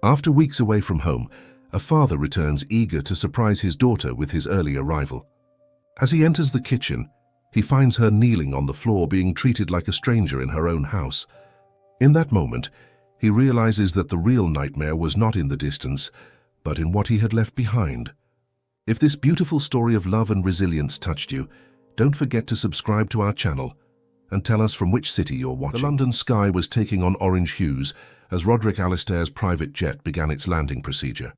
After weeks away from home, a father returns eager to surprise his daughter with his early arrival. As he enters the kitchen, he finds her kneeling on the floor being treated like a stranger in her own house. In that moment, he realizes that the real nightmare was not in the distance, but in what he had left behind. If this beautiful story of love and resilience touched you, don't forget to subscribe to our channel and tell us from which city you're watching. The London sky was taking on orange hues as Roderick Alistair's private jet began its landing procedure.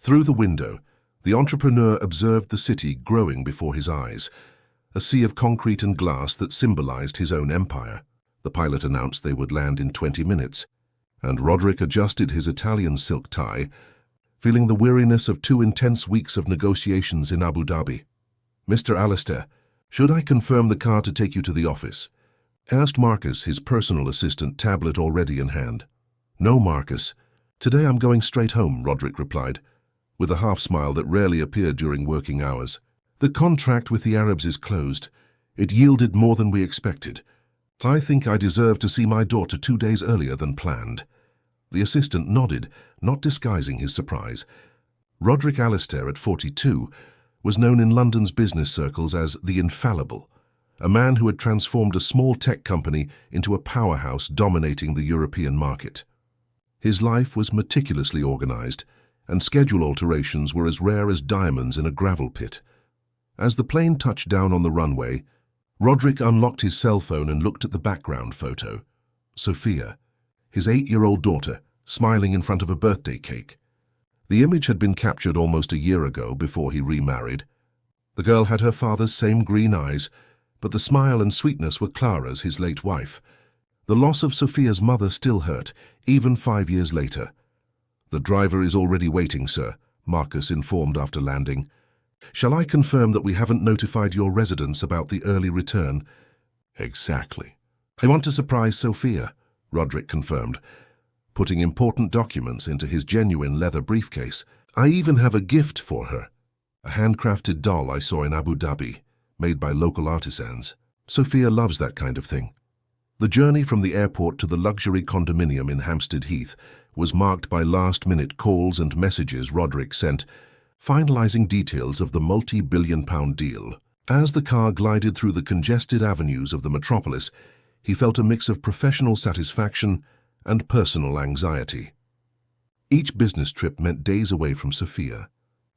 Through the window, the entrepreneur observed the city growing before his eyes, a sea of concrete and glass that symbolized his own empire. The pilot announced they would land in 20 minutes, and Roderick adjusted his Italian silk tie, feeling the weariness of 2 intense weeks of negotiations in Abu Dhabi. "Mr. Alistair, should I confirm the car to take you to the office?" asked Marcus, his personal assistant, tablet already in hand. "No, Marcus. Today I'm going straight home," Roderick replied, with a half-smile that rarely appeared during working hours. "The contract with the Arabs is closed. It yielded more than we expected. I think I deserve to see my daughter 2 days earlier than planned." The assistant nodded, not disguising his surprise. Roderick Alistair, at 42, was known in London's business circles as the Infallible, a man who had transformed a small tech company into a powerhouse dominating the European market. His life was meticulously organized, and schedule alterations were as rare as diamonds in a gravel pit. As the plane touched down on the runway, Roderick unlocked his cell phone and looked at the background photo. Sophia, his 8-year-old daughter, smiling in front of a birthday cake. The image had been captured almost a year ago before he remarried. The girl had her father's same green eyes, but the smile and sweetness were Clara's, his late wife. The loss of Sophia's mother still hurt, even 5 years later. "The driver is already waiting, sir," Marcus informed after landing. "Shall I confirm that we haven't notified your residents about the early return?" "Exactly." "I want to surprise Sophia," Roderick confirmed, putting important documents into his genuine leather briefcase. "I even have a gift for her, a handcrafted doll I saw in Abu Dhabi, made by local artisans. Sophia loves that kind of thing." The journey from the airport to the luxury condominium in Hampstead Heath was marked by last-minute calls and messages Roderick sent, finalizing details of the multi-billion-pound deal. As the car glided through the congested avenues of the metropolis, he felt a mix of professional satisfaction and personal anxiety. Each business trip meant days away from Sophia,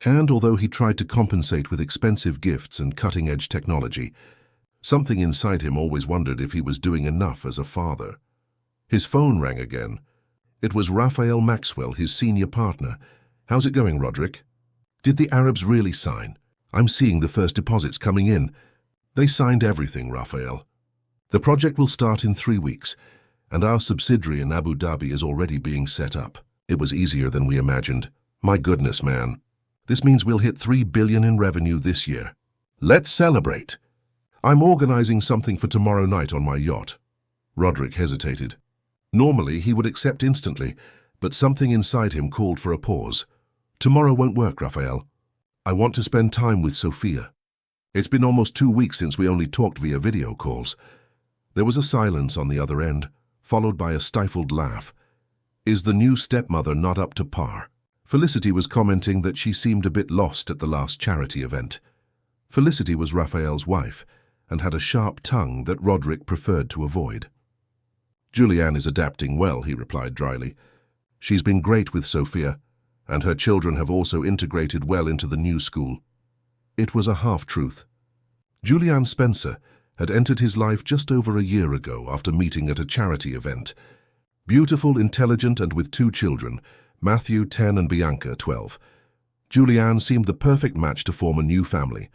and although he tried to compensate with expensive gifts and cutting-edge technology, something inside him always wondered if he was doing enough as a father. His phone rang again. It was Raphael Maxwell, his senior partner. "How's it going, Roderick?" "Did the Arabs really sign? I'm seeing the first deposits coming in." "They signed everything, Raphael. The project will start in 3 weeks, and our subsidiary in Abu Dhabi is already being set up." "It was easier than we imagined." "My goodness, man. This means we'll hit 3 billion in revenue this year. Let's celebrate. I'm organizing something for tomorrow night on my yacht." Roderick hesitated. Normally, he would accept instantly, but something inside him called for a pause. "Tomorrow won't work, Raphael. I want to spend time with Sophia. It's been almost 2 weeks since we only talked via video calls." There was a silence on the other end, followed by a stifled laugh. "Is the new stepmother not up to par?" Felicity was commenting that she seemed a bit lost at the last charity event. Felicity was Raphael's wife, and had a sharp tongue that Roderick preferred to avoid. "Julianne is adapting well," he replied dryly. "She's been great with Sophia, and her children have also integrated well into the new school." It was a half-truth. Julianne Spencer had entered his life just over a year ago after meeting at a charity event. Beautiful, intelligent, and with 2 children, Matthew, 10, and Bianca, 12. Julianne seemed the perfect match to form a new family.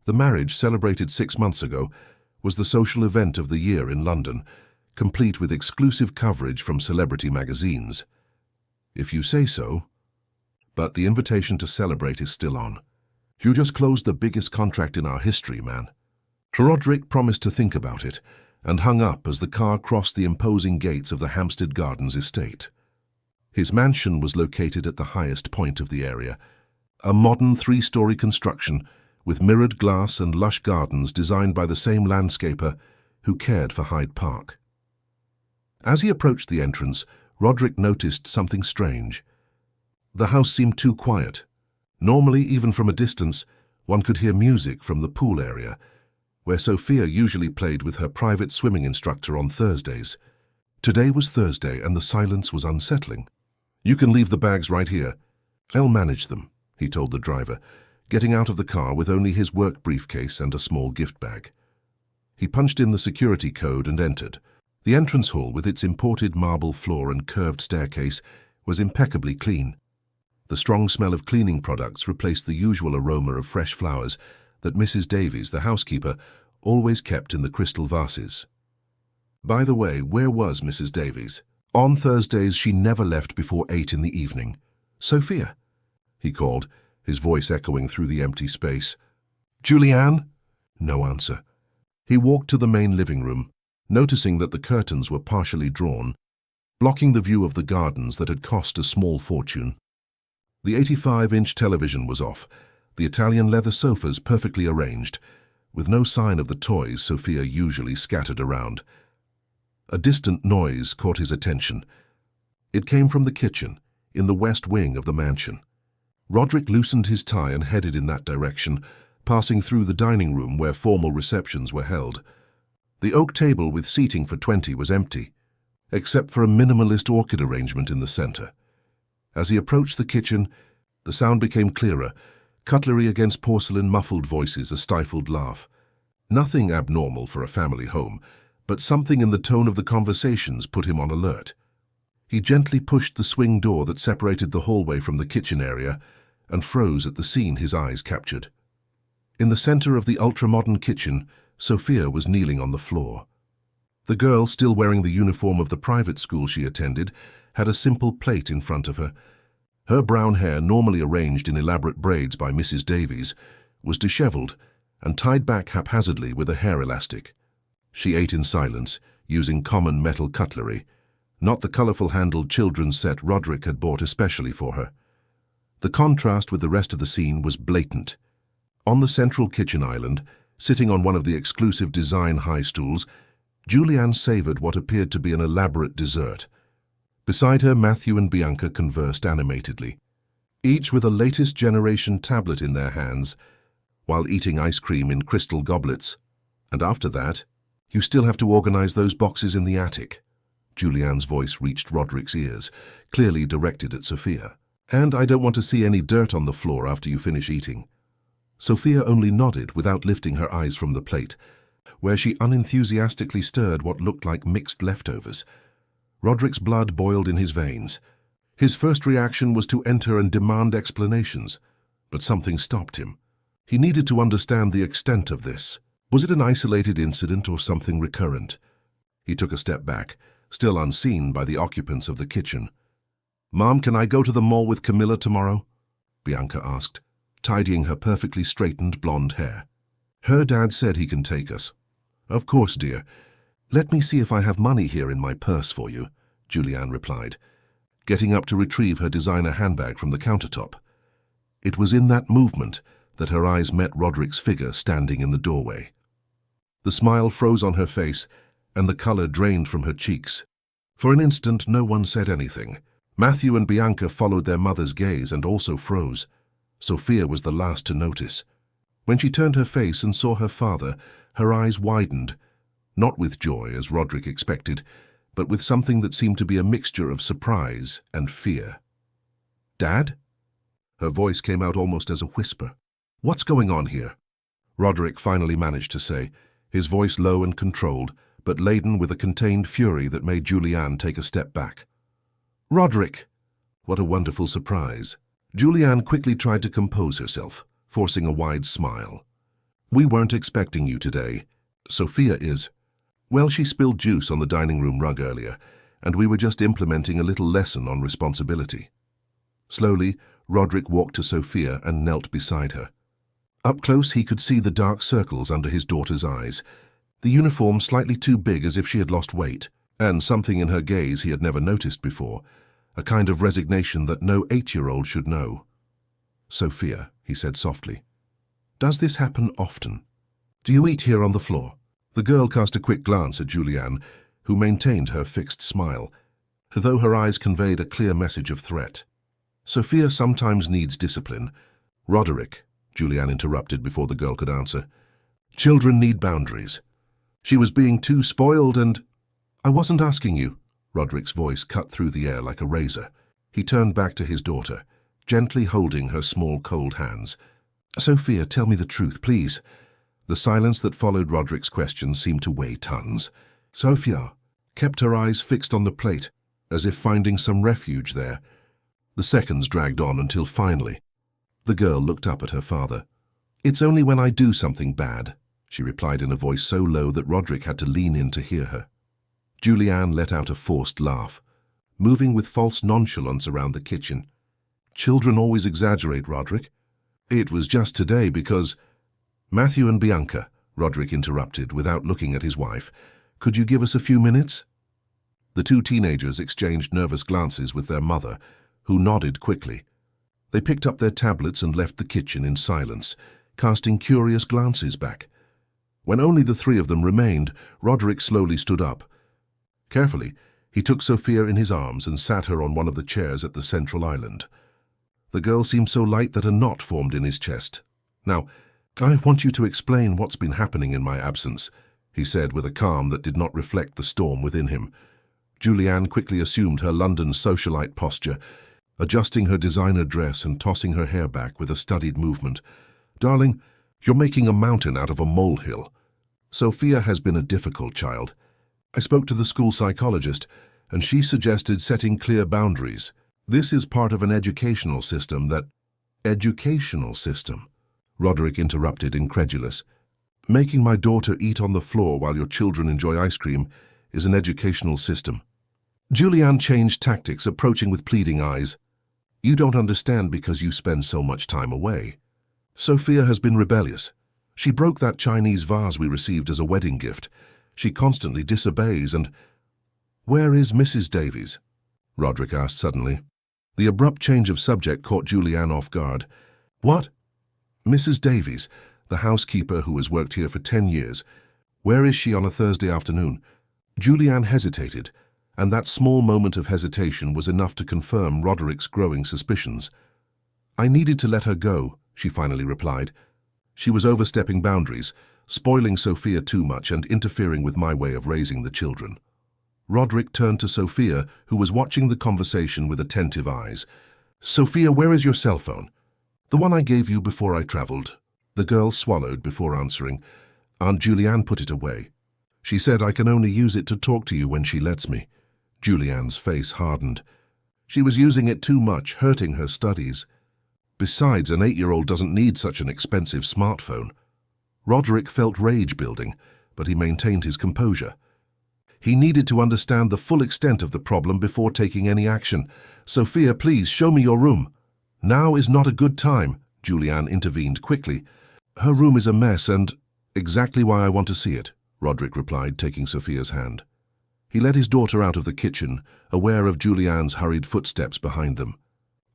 The marriage, celebrated 6 months ago, was the social event of the year in London, complete with exclusive coverage from celebrity magazines. "If you say so." But the invitation to celebrate is still on. "You just closed the biggest contract in our history, man." Roderick promised to think about it, and hung up as the car crossed the imposing gates of the Hampstead Gardens estate. His mansion was located at the highest point of the area, a modern 3-story construction with mirrored glass and lush gardens designed by the same landscaper who cared for Hyde Park. As he approached the entrance, Roderick noticed something strange. The house seemed too quiet. Normally, even from a distance, one could hear music from the pool area, where Sophia usually played with her private swimming instructor on Thursdays. Today was Thursday, and the silence was unsettling. "You can leave the bags right here. I'll manage them," he told the driver, getting out of the car with only his work briefcase and a small gift bag. He punched in the security code and entered. The entrance hall, with its imported marble floor and curved staircase, was impeccably clean. The strong smell of cleaning products replaced the usual aroma of fresh flowers that Mrs. Davies, the housekeeper, always kept in the crystal vases. By the way, where was Mrs. Davies? On Thursdays, she never left before 8 in the evening. "Sophia," he called, his voice echoing through the empty space. "Julianne?" No answer. He walked to the main living room, noticing that the curtains were partially drawn, blocking the view of the gardens that had cost a small fortune. The 85-inch television was off, the Italian leather sofas perfectly arranged, with no sign of the toys Sophia usually scattered around. A distant noise caught his attention. It came from the kitchen, in the west wing of the mansion. Roderick loosened his tie and headed in that direction, passing through the dining room where formal receptions were held. The oak table with seating for 20 was empty, except for a minimalist orchid arrangement in the center. As he approached the kitchen, the sound became clearer, cutlery against porcelain, muffled voices, a stifled laugh. Nothing abnormal for a family home, but something in the tone of the conversations put him on alert. He gently pushed the swing door that separated the hallway from the kitchen area and froze at the scene his eyes captured. In the center of the ultra-modern kitchen, Sophia was kneeling on the floor. The girl, still wearing the uniform of the private school she attended, had a simple plate in front of her. Her brown hair, normally arranged in elaborate braids by Mrs. Davies, was disheveled and tied back haphazardly with a hair elastic. She ate in silence, using common metal cutlery, not the colorful-handled children's set Roderick had bought especially for her. The contrast with the rest of the scene was blatant. On the central kitchen island, sitting on one of the exclusive design high stools, Julianne savored what appeared to be an elaborate dessert. Beside her, Matthew and Bianca conversed animatedly, each with a latest generation tablet in their hands, while eating ice cream in crystal goblets. "And after that, you still have to organize those boxes in the attic." Julianne's voice reached Roderick's ears, clearly directed at Sophia. "And I don't want to see any dirt on the floor after you finish eating." Sophia only nodded without lifting her eyes from the plate, where she unenthusiastically stirred what looked like mixed leftovers. Roderick's blood boiled in his veins. His first reaction was to enter and demand explanations, but something stopped him. He needed to understand the extent of this. Was it an isolated incident or something recurrent? He took a step back, still unseen by the occupants of the kitchen. "Mom, can I go to the mall with Camilla tomorrow?" Bianca asked, tidying her perfectly straightened blonde hair. "Her dad said he can take us." "Of course, dear. Let me see if I have money here in my purse for you," Julianne replied, getting up to retrieve her designer handbag from the countertop. It was in that movement that her eyes met Roderick's figure standing in the doorway. The smile froze on her face, and the color drained from her cheeks. For an instant, no one said anything. Matthew and Bianca followed their mother's gaze and also froze. Sophia was the last to notice. When she turned her face and saw her father, her eyes widened, not with joy, as Roderick expected, but with something that seemed to be a mixture of surprise and fear. "Dad?" Her voice came out almost as a whisper. "What's going on here?" Roderick finally managed to say, his voice low and controlled, but laden with a contained fury that made Julianne take a step back. "Roderick!" What a wonderful surprise. Julianne quickly tried to compose herself, forcing a wide smile. "We weren't expecting you today. Sophia is. Well, she spilled juice on the dining room rug earlier, and we were just implementing a little lesson on responsibility." Slowly, Roderick walked to Sophia and knelt beside her. Up close, he could see the dark circles under his daughter's eyes, the uniform slightly too big as if she had lost weight, and something in her gaze he had never noticed before, a kind of resignation that no 8-year-old should know. "Sophia," he said softly, "does this happen often? Do you eat here on the floor?" The girl cast a quick glance at Julianne, who maintained her fixed smile. though her eyes conveyed a clear message of threat. Sophia sometimes needs discipline. Roderick, Julianne interrupted before the girl could answer. Children need boundaries. She was being too spoiled and... I wasn't asking you. Roderick's voice cut through the air like a razor. He turned back to his daughter, gently holding her small cold hands. Sophia, tell me the truth, please. The silence that followed Roderick's question seemed to weigh tons. Sophia kept her eyes fixed on the plate, as if finding some refuge there. The seconds dragged on until finally, the girl looked up at her father. It's only when I do something bad, she replied in a voice so low that Roderick had to lean in to hear her. Julianne let out a forced laugh, moving with false nonchalance around the kitchen. Children always exaggerate, Roderick. It was just today because... Matthew and Bianca, Roderick interrupted without looking at his wife. Could you give us a few minutes? The two teenagers exchanged nervous glances with their mother, who nodded quickly. They picked up their tablets and left the kitchen in silence, casting curious glances back. When only the three of them remained, Roderick slowly stood up. Carefully, he took Sophia in his arms and sat her on one of the chairs at the central island. The girl seemed so light that a knot formed in his chest. Now, I want you to explain what's been happening in my absence, he said with a calm that did not reflect the storm within him. Julianne quickly assumed her London socialite posture, adjusting her designer dress and tossing her hair back with a studied movement. Darling, you're making a mountain out of a molehill. Sophia has been a difficult child. I spoke to the school psychologist, and she suggested setting clear boundaries. This is part of an educational system that... Educational system? Roderick interrupted, incredulous. Making my daughter eat on the floor while your children enjoy ice cream is an educational system. Julianne changed tactics, approaching with pleading eyes. You don't understand because you spend so much time away. Sophia has been rebellious. She broke that Chinese vase we received as a wedding gift. She constantly disobeys and... Where is Mrs. Davies? Roderick asked suddenly. The abrupt change of subject caught Julianne off guard. What? Mrs. Davies, the housekeeper who has worked here for 10 years. Where is she on a Thursday afternoon? Julianne hesitated, and that small moment of hesitation was enough to confirm Roderick's growing suspicions. I needed to let her go, she finally replied. She was overstepping boundaries, spoiling Sophia too much and interfering with my way of raising the children. Roderick turned to Sophia, who was watching the conversation with attentive eyes. Sophia, where is your cell phone? The one I gave you before I traveled. The girl swallowed before answering. Aunt Julianne put it away. She said I can only use it to talk to you when she lets me. Julianne's face hardened. She was using it too much, hurting her studies. Besides, an 8-year-old doesn't need such an expensive smartphone. Roderick felt rage building, but he maintained his composure. He needed to understand the full extent of the problem before taking any action. Sophia, please, show me your room. Now is not a good time, Julianne intervened quickly. Her room is a mess and... Exactly why I want to see it, Roderick replied, taking Sophia's hand. He led his daughter out of the kitchen, aware of Julianne's hurried footsteps behind them.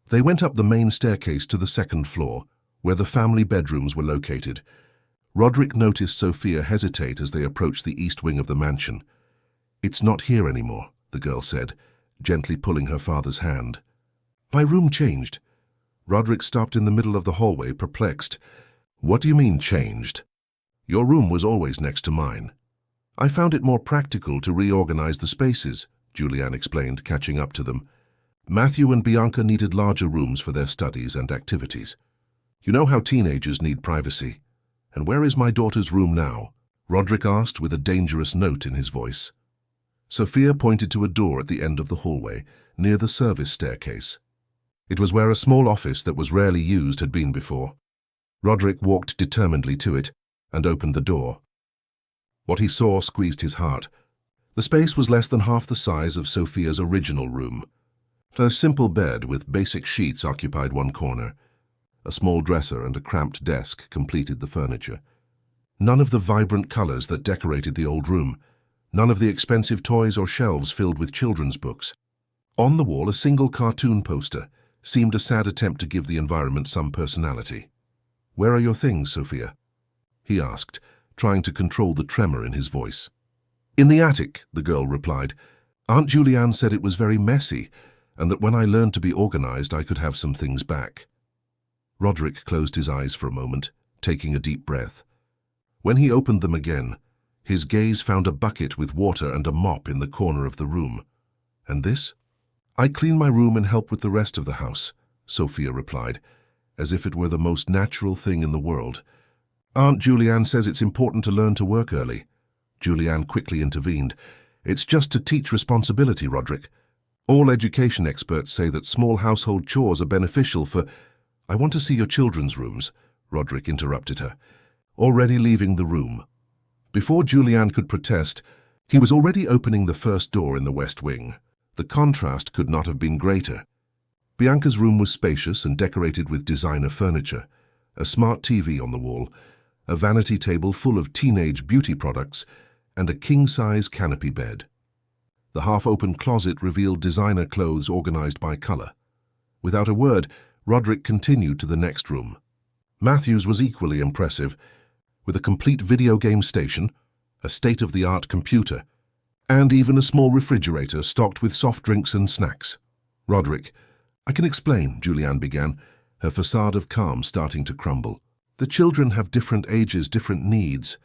They went up the main staircase to the second floor, where the family bedrooms were located. Roderick noticed Sophia hesitate as they approached the east wing of the mansion. It's not here anymore, the girl said, gently pulling her father's hand. My room changed. Roderick stopped in the middle of the hallway, perplexed. What do you mean, changed? Your room was always next to mine. I found it more practical to reorganize the spaces, Julianne explained, catching up to them. Matthew and Bianca needed larger rooms for their studies and activities. You know how teenagers need privacy. And where is my daughter's room now? Roderick asked with a dangerous note in his voice. Sophia pointed to a door at the end of the hallway, near the service staircase. It was where a small office that was rarely used had been before. Roderick walked determinedly to it and opened the door. What he saw squeezed his heart. The space was less than half the size of Sophia's original room. A simple bed with basic sheets occupied one corner. A small dresser and a cramped desk completed the furniture. None of the vibrant colors that decorated the old room. None of the expensive toys or shelves filled with children's books. On the wall, a single cartoon poster seemed a sad attempt to give the environment some personality. Where are your things, Sophia? He asked, trying to control the tremor in his voice. In the attic, the girl replied. Aunt Julianne said it was very messy, and that when I learned to be organized, I could have some things back. Roderick closed his eyes for a moment, taking a deep breath. When he opened them again, his gaze found a bucket with water and a mop in the corner of the room. And this? I clean my room and help with the rest of the house, Sophia replied, as if it were the most natural thing in the world. Aunt Julianne says it's important to learn to work early. Julianne quickly intervened. It's just to teach responsibility, Roderick. All education experts say that small household chores are beneficial for— I want to see your children's rooms, Roderick interrupted her, already leaving the room. Before Julianne could protest, he was already opening the first door in the west wing. The contrast could not have been greater. Bianca's room was spacious and decorated with designer furniture, a smart TV on the wall, a vanity table full of teenage beauty products, and a king-size canopy bed. The half-open closet revealed designer clothes organized by color. Without a word, Roderick continued to the next room. Matthew's was equally impressive, with a complete video game station, a state-of-the-art computer, and even a small refrigerator stocked with soft drinks and snacks. Roderick, I can explain, Julianne began, her facade of calm starting to crumble. The children have different ages, different needs.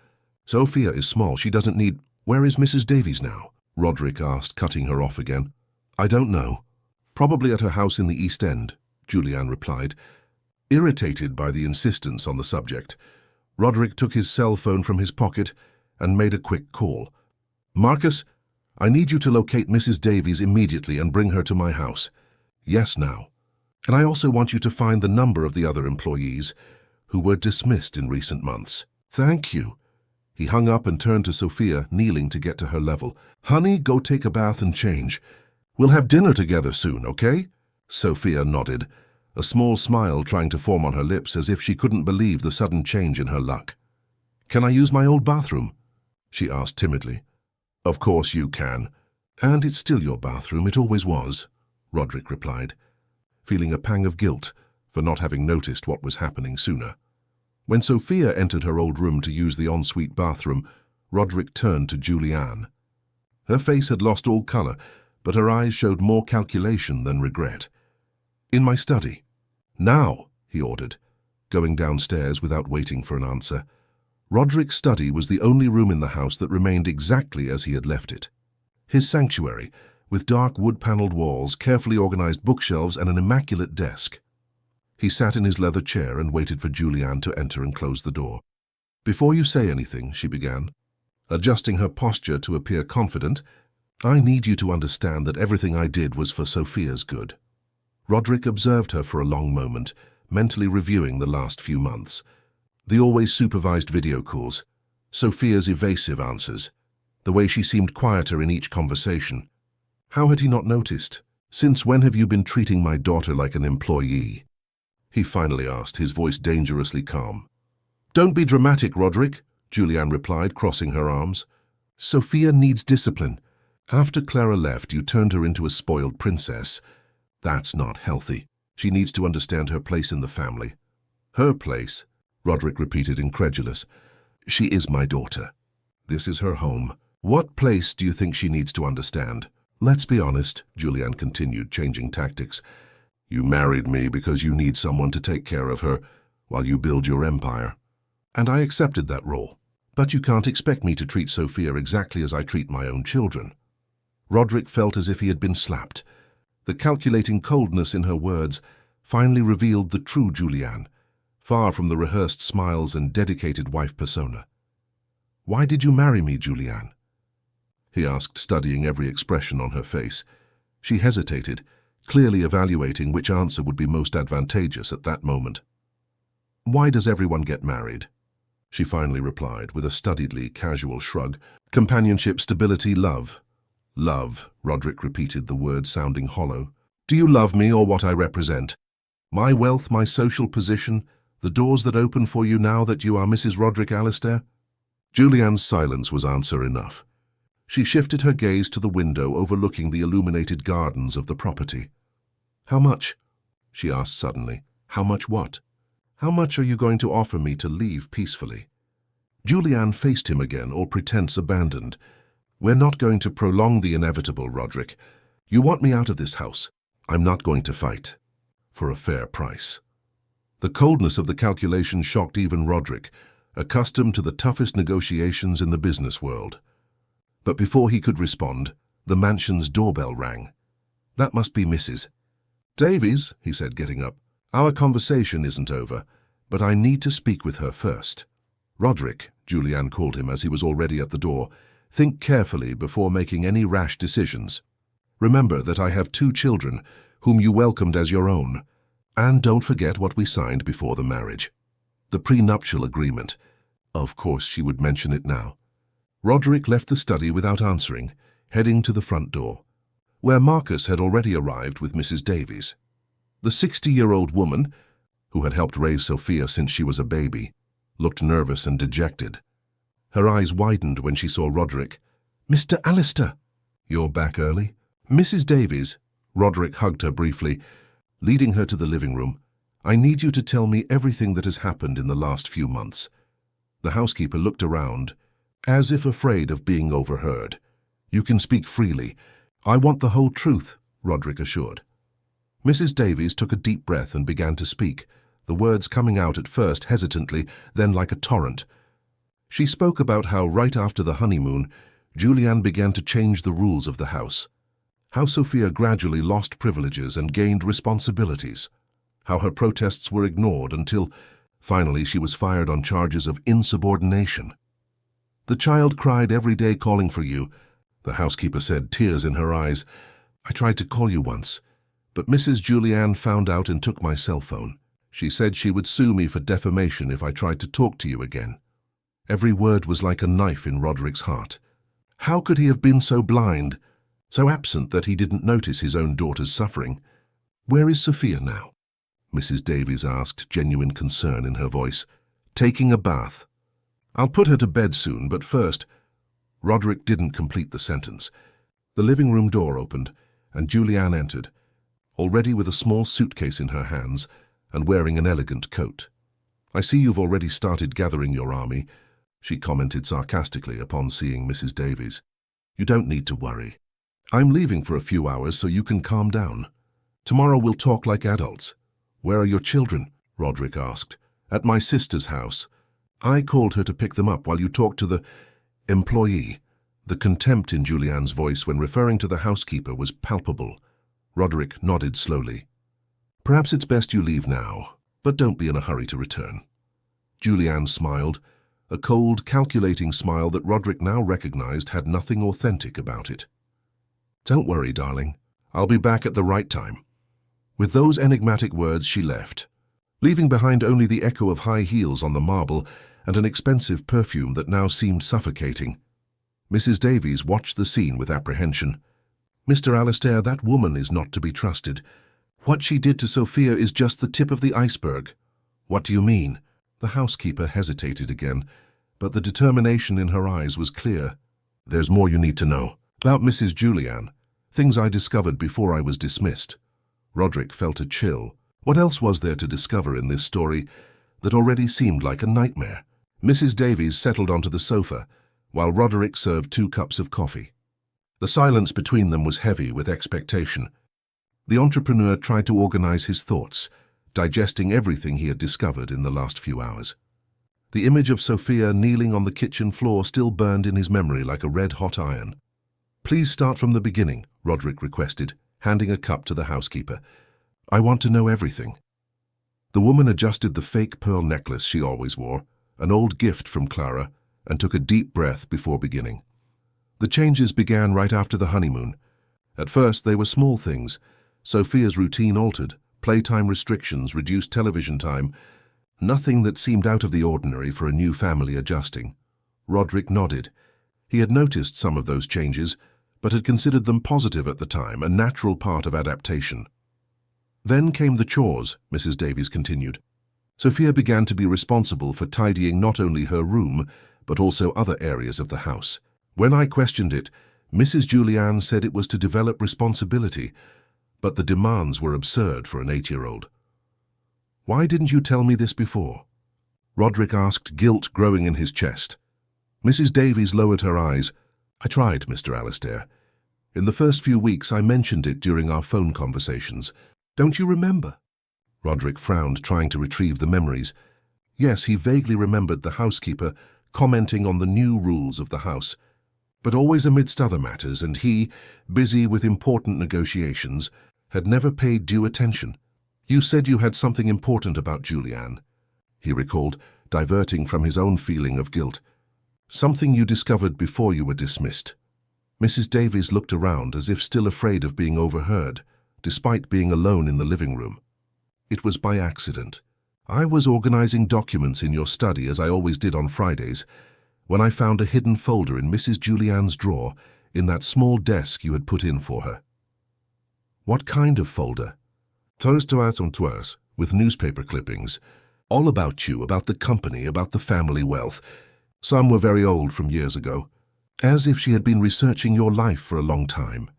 Sophia is small, she doesn't need— Where is Mrs. Davies now? Roderick asked, cutting her off again. I don't know. Probably at her house in the East End, Julianne replied. Irritated by the insistence on the subject, Roderick took his cell phone from his pocket and made a quick call. Marcus, I need you to locate Mrs. Davies immediately and bring her to my house. Yes, now. And I also want you to find the number of the other employees who were dismissed in recent months. Thank you. He hung up and turned to Sophia, kneeling to get to her level. Honey, go take a bath and change. We'll have dinner together soon, okay? Sophia nodded, a small smile trying to form on her lips as if she couldn't believe the sudden change in her luck. Can I use my old bathroom? She asked timidly. Of course you can. And it's still your bathroom, it always was, Roderick replied, feeling a pang of guilt for not having noticed what was happening sooner. When Sophia entered her old room to use the ensuite bathroom, Roderick turned to Julianne. Her face had lost all color, but her eyes showed more calculation than regret. In my study. Now, he ordered, going downstairs without waiting for an answer. Roderick's study was the only room in the house that remained exactly as he had left it. His sanctuary, with dark wood-paneled walls, carefully organized bookshelves, and an immaculate desk. He sat in his leather chair and waited for Julianne to enter and close the door. Before you say anything, she began, adjusting her posture to appear confident, I need you to understand that everything I did was for Sophia's good. Roderick observed her for a long moment, mentally reviewing the last few months. The always supervised video calls, Sophia's evasive answers, the way she seemed quieter in each conversation. How had he not noticed? Since when have you been treating my daughter like an employee? He finally asked, his voice dangerously calm. Don't be dramatic, Roderick, Julianne replied, crossing her arms. Sophia needs discipline. After Clara left, you turned her into a spoiled princess. That's not healthy. She needs to understand her place in the family. Her place, Roderick repeated, incredulous. She is my daughter. This is her home. What place do you think she needs to understand? Let's be honest, Julianne continued, changing tactics. You married me because you need someone to take care of her while you build your empire. And I accepted that role. But you can't expect me to treat Sophia exactly as I treat my own children. Roderick felt as if he had been slapped. The calculating coldness in her words finally revealed the true Julianne, far from the rehearsed smiles and dedicated wife persona. Why did you marry me, Julianne? He asked, studying every expression on her face. She hesitated, clearly evaluating which answer would be most advantageous at that moment. Why does everyone get married? She finally replied, with a studiedly casual shrug. Companionship, stability, love. Love, Roderick repeated, the word sounding hollow. Do you love me or what I represent? My wealth, my social position, the doors that open for you now that you are Mrs. Roderick Alistair? Julianne's silence was answer enough. She shifted her gaze to the window overlooking the illuminated gardens of the property. How much? She asked suddenly. How much what? How much are you going to offer me to leave peacefully? Julianne faced him again, all pretense abandoned. We're not going to prolong the inevitable, Roderick. You want me out of this house. I'm not going to fight. For a fair price. The coldness of the calculation shocked even Roderick, accustomed to the toughest negotiations in the business world. But before he could respond, the mansion's doorbell rang. That must be Mrs. Davies, he said, getting up. Our conversation isn't over, but I need to speak with her first. Roderick, Julianne called him as he was already at the door, think carefully before making any rash decisions. Remember that I have 2 children, whom you welcomed as your own. And don't forget what we signed before the marriage. The prenuptial agreement. Of course she would mention it now. Roderick left the study without answering, heading to the front door, where Marcus had already arrived with Mrs. Davies. The 60-year-old woman, who had helped raise Sophia since she was a baby, looked nervous and dejected. Her eyes widened when she saw Roderick. "Mr. Alistair, you're back early?" "Mrs. Davies," Roderick hugged her briefly, leading her to the living room. "I need you to tell me everything that has happened in the last few months." The housekeeper looked around, as if afraid of being overheard. "You can speak freely. I want the whole truth," Roderick assured. Mrs. Davies took a deep breath and began to speak, the words coming out at first hesitantly, then like a torrent. She spoke about how right after the honeymoon, Julianne began to change the rules of the house, how Sophia gradually lost privileges and gained responsibilities, how her protests were ignored until, finally, she was fired on charges of insubordination. "The child cried every day calling for you," the housekeeper said, tears in her eyes. "I tried to call you once, but Mrs. Julianne found out and took my cell phone. She said she would sue me for defamation if I tried to talk to you again." Every word was like a knife in Roderick's heart. How could he have been so blind, so absent that he didn't notice his own daughter's suffering? "Where is Sophia now?" Mrs. Davies asked, genuine concern in her voice. "Taking a bath. I'll put her to bed soon, but first—" Roderick didn't complete the sentence. The living room door opened, and Julianne entered, already with a small suitcase in her hands and wearing an elegant coat. "I see you've already started gathering your army," she commented sarcastically upon seeing Mrs. Davies. "You don't need to worry. I'm leaving for a few hours so you can calm down. Tomorrow we'll talk like adults." "Where are your children?" Roderick asked. "At my sister's house. I called her to pick them up while you talked to the employee." The contempt in Julianne's voice when referring to the housekeeper was palpable. Roderick nodded slowly. "Perhaps it's best you leave now, but don't be in a hurry to return." Julianne smiled, a cold, calculating smile that Roderick now recognized had nothing authentic about it. "Don't worry, darling. I'll be back at the right time." With those enigmatic words, she left, leaving behind only the echo of high heels on the marble and an expensive perfume that now seemed suffocating. Mrs. Davies watched the scene with apprehension. "Mr. Alistair, that woman is not to be trusted. What she did to Sophia is just the tip of the iceberg." "What do you mean?" The housekeeper hesitated again, but the determination in her eyes was clear. "There's more you need to know. About Mrs. Julianne. Things I discovered before I was dismissed." Roderick felt a chill. What else was there to discover in this story that already seemed like a nightmare? Mrs. Davies settled onto the sofa, while Roderick served 2 cups of coffee. The silence between them was heavy with expectation. The entrepreneur tried to organize his thoughts, digesting everything he had discovered in the last few hours. The image of Sophia kneeling on the kitchen floor still burned in his memory like a red-hot iron. "Please start from the beginning," Roderick requested, handing a cup to the housekeeper. "I want to know everything." The woman adjusted the fake pearl necklace she always wore, an old gift from Clara, and took a deep breath before beginning. The changes began right after the honeymoon. At first they were small things. Sophia's routine altered, playtime restrictions, reduced television time, nothing that seemed out of the ordinary for a new family adjusting. Roderick nodded. He had noticed some of those changes, but had considered them positive at the time, a natural part of adaptation. Then came the chores, Mrs. Davies continued. Sophia began to be responsible for tidying not only her room, but also other areas of the house. When I questioned it, Mrs. Julianne said it was to develop responsibility, but the demands were absurd for an 8-year-old. "Why didn't you tell me this before?" Roderick asked, guilt growing in his chest. Mrs. Davies lowered her eyes. I tried, Mr. Alistair. In the first few weeks I mentioned it during our phone conversations. Don't you remember? Roderick frowned, trying to retrieve the memories. Yes, he vaguely remembered the housekeeper commenting on the new rules of the house, but always amidst other matters, and he, busy with important negotiations, had never paid due attention. You said you had something important about Julianne, he recalled, diverting from his own feeling of guilt. Something you discovered before you were dismissed. Mrs. Davies looked around as if still afraid of being overheard, despite being alone in the living room. It was by accident. I was organizing documents in your study, as I always did on Fridays, when I found a hidden folder in Mrs. Julianne's drawer in that small desk you had put in for her. What kind of folder? Toiles on toiles, with newspaper clippings. All about you, about the company, about the family wealth. Some were very old from years ago. As if she had been researching your life for a long time.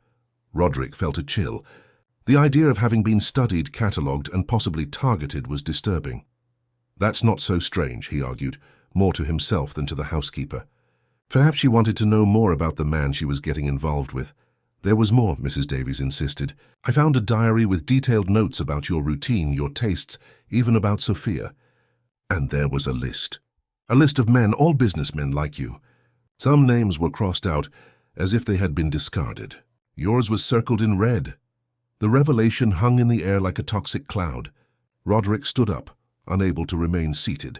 Roderick felt a chill. The idea of having been studied, catalogued, and possibly targeted was disturbing. That's not so strange, he argued, more to himself than to the housekeeper. Perhaps she wanted to know more about the man she was getting involved with. There was more, Mrs. Davies insisted. I found a diary with detailed notes about your routine, your tastes, even about Sophia. And there was a list. A list of men, all businessmen like you. Some names were crossed out, as if they had been discarded. Yours was circled in red. The revelation hung in the air like a toxic cloud. Roderick stood up, unable to remain seated.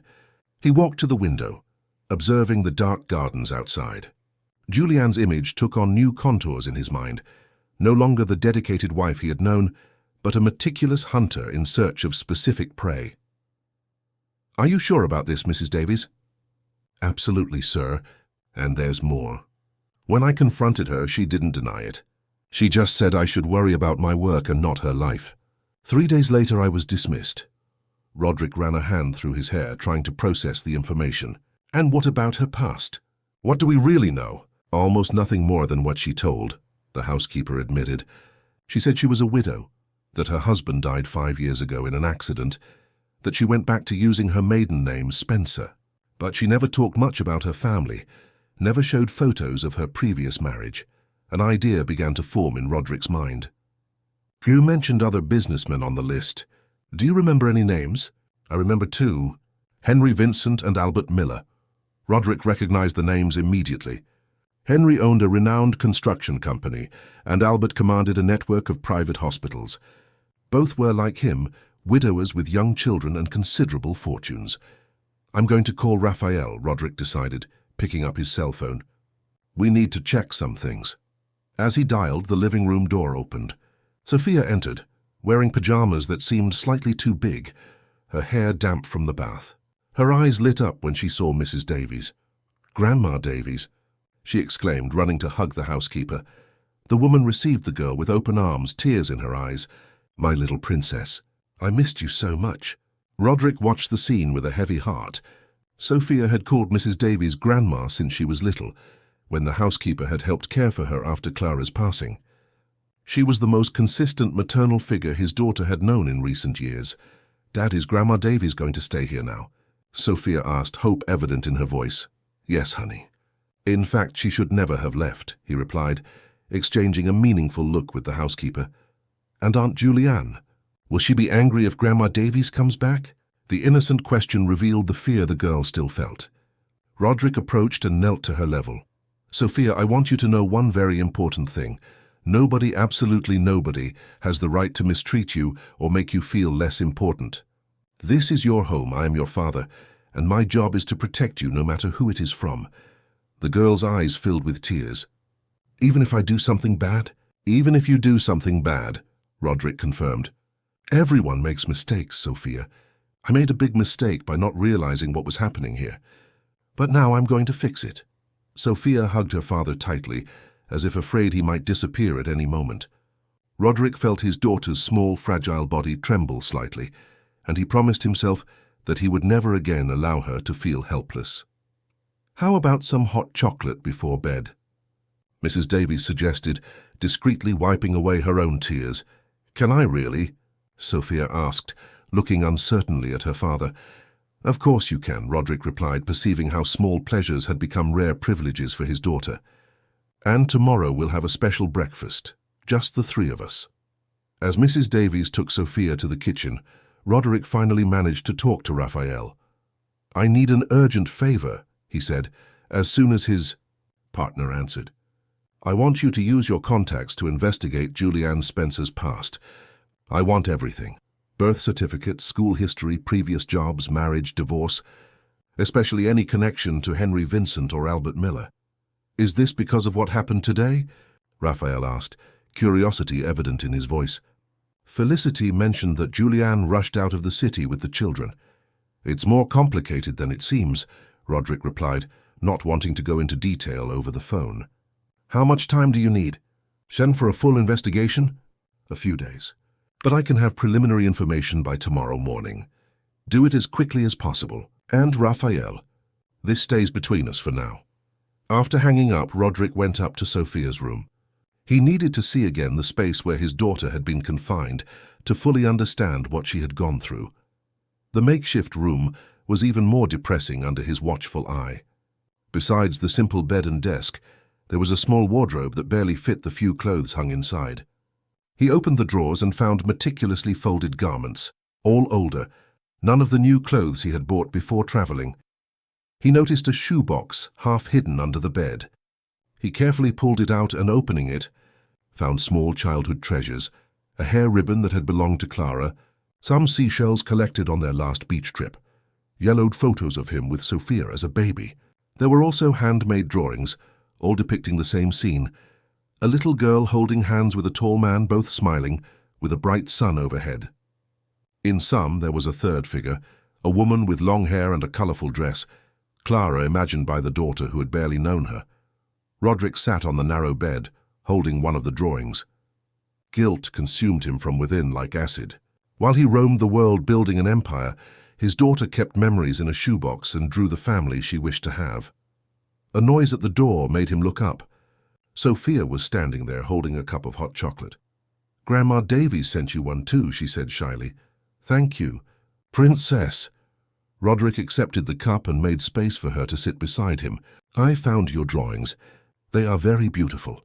He walked to the window, observing the dark gardens outside. Julianne's image took on new contours in his mind, no longer the dedicated wife he had known, but a meticulous hunter in search of specific prey. Are you sure about this, Mrs. Davies? Absolutely, sir, and there's more. When I confronted her, she didn't deny it. She just said I should worry about my work and not her life. 3 days later, I was dismissed. Roderick ran a hand through his hair, trying to process the information. And what about her past? What do we really know? Almost nothing more than what she told, the housekeeper admitted. She said she was a widow, that her husband died 5 years ago in an accident, that she went back to using her maiden name, Spencer. But she never talked much about her family, never showed photos of her previous marriage. An idea began to form in Roderick's mind. You mentioned other businessmen on the list. Do you remember any names? I remember 2, Henry Vincent and Albert Miller. Roderick recognized the names immediately. Henry owned a renowned construction company, and Albert commanded a network of private hospitals. Both were, like him, widowers with young children and considerable fortunes. I'm going to call Raphael, Roderick decided, picking up his cell phone. We need to check some things. As he dialed, the living room door opened. Sophia entered, wearing pajamas that seemed slightly too big, her hair damp from the bath. Her eyes lit up when she saw Mrs. Davies. Grandma Davies, she exclaimed, running to hug the housekeeper. The woman received the girl with open arms, tears in her eyes. My little princess, I missed you so much. Roderick watched the scene with a heavy heart. Sophia had called Mrs. Davies Grandma since she was little, when the housekeeper had helped care for her after Clara's passing. She was the most consistent maternal figure his daughter had known in recent years. Dad, is Grandma Davies going to stay here now? Sophia asked, hope evident in her voice. Yes, honey. In fact, she should never have left, he replied, exchanging a meaningful look with the housekeeper. And Aunt Julianne? Will she be angry if Grandma Davies comes back? The innocent question revealed the fear the girl still felt. Roderick approached and knelt to her level. Sophia, I want you to know one very important thing. Nobody, absolutely nobody, has the right to mistreat you or make you feel less important. This is your home, I am your father, and my job is to protect you no matter who it is from. The girl's eyes filled with tears. Even if I do something bad? Even if you do something bad, Roderick confirmed. Everyone makes mistakes, Sophia. I made a big mistake by not realizing what was happening here. But now I'm going to fix it. Sophia hugged her father tightly, as if afraid he might disappear at any moment. Roderick felt his daughter's small, fragile body tremble slightly, and he promised himself that he would never again allow her to feel helpless. How about some hot chocolate before bed? Mrs. Davies suggested, discreetly wiping away her own tears. Can I really? Sophia asked, looking uncertainly at her father. Of course you can, Roderick replied, perceiving how small pleasures had become rare privileges for his daughter. And tomorrow we'll have a special breakfast, just the three of us. As Mrs. Davies took Sophia to the kitchen, Roderick finally managed to talk to Raphael. "I need an urgent favor," he said, as soon as his partner answered. "I want you to use your contacts to investigate Julianne Spencer's past. I want everything. Birth certificate, school history, previous jobs, marriage, divorce, especially any connection to Henry Vincent or Albert Miller." "Is this because of what happened today?" Raphael asked, curiosity evident in his voice. Felicity mentioned that Julianne rushed out of the city with the children. "It's more complicated than it seems," Roderick replied, not wanting to go into detail over the phone. "How much time do you need? Send for a full investigation?" "A few days. But I can have preliminary information by tomorrow morning. Do it as quickly as possible. And Raphael, this stays between us for now." After hanging up, Roderick went up to Sophia's room. He needed to see again the space where his daughter had been confined to fully understand what she had gone through. The makeshift room was even more depressing under his watchful eye. Besides the simple bed and desk, there was a small wardrobe that barely fit the few clothes hung inside. He opened the drawers and found meticulously folded garments, all older, none of the new clothes he had bought before traveling. He noticed a shoebox half hidden under the bed. He carefully pulled it out and, opening it, found small childhood treasures, a hair ribbon that had belonged to Clara, some seashells collected on their last beach trip, yellowed photos of him with Sophia as a baby. There were also handmade drawings, all depicting the same scene, a little girl holding hands with a tall man, both smiling, with a bright sun overhead. In some, there was a third figure, a woman with long hair and a colorful dress, Clara imagined by the daughter who had barely known her. Roderick sat on the narrow bed, holding one of the drawings. Guilt consumed him from within like acid. While he roamed the world building an empire, his daughter kept memories in a shoebox and drew the family she wished to have. A noise at the door made him look up. Sophia was standing there holding a cup of hot chocolate. "Grandma Davies sent you one too," she said shyly. "Thank you. Princess." Roderick accepted the cup and made space for her to sit beside him. "I found your drawings. They are very beautiful."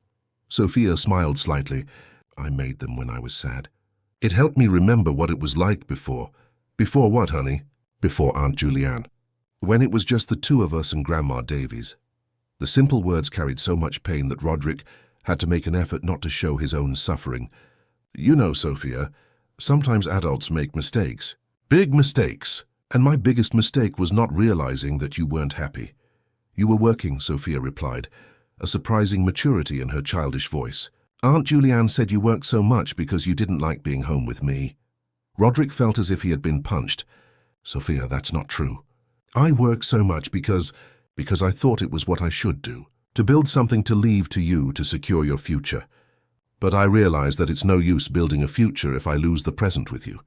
Sophia smiled slightly. "I made them when I was sad. It helped me remember what it was like before." "Before what, honey?" "Before Aunt Julianne. When it was just the two of us and Grandma Davies." The simple words carried so much pain that Roderick had to make an effort not to show his own suffering. "You know, Sophia, sometimes adults make mistakes. Big mistakes. And my biggest mistake was not realizing that you weren't happy." "You were working," Sophia replied, a surprising maturity in her childish voice. "Aunt Julianne said you worked so much because you didn't like being home with me." Roderick felt as if he had been punched. "Sophia, that's not true. I work so much because I thought it was what I should do, to build something to leave to you to secure your future. But I realize that it's no use building a future if I lose the present with you."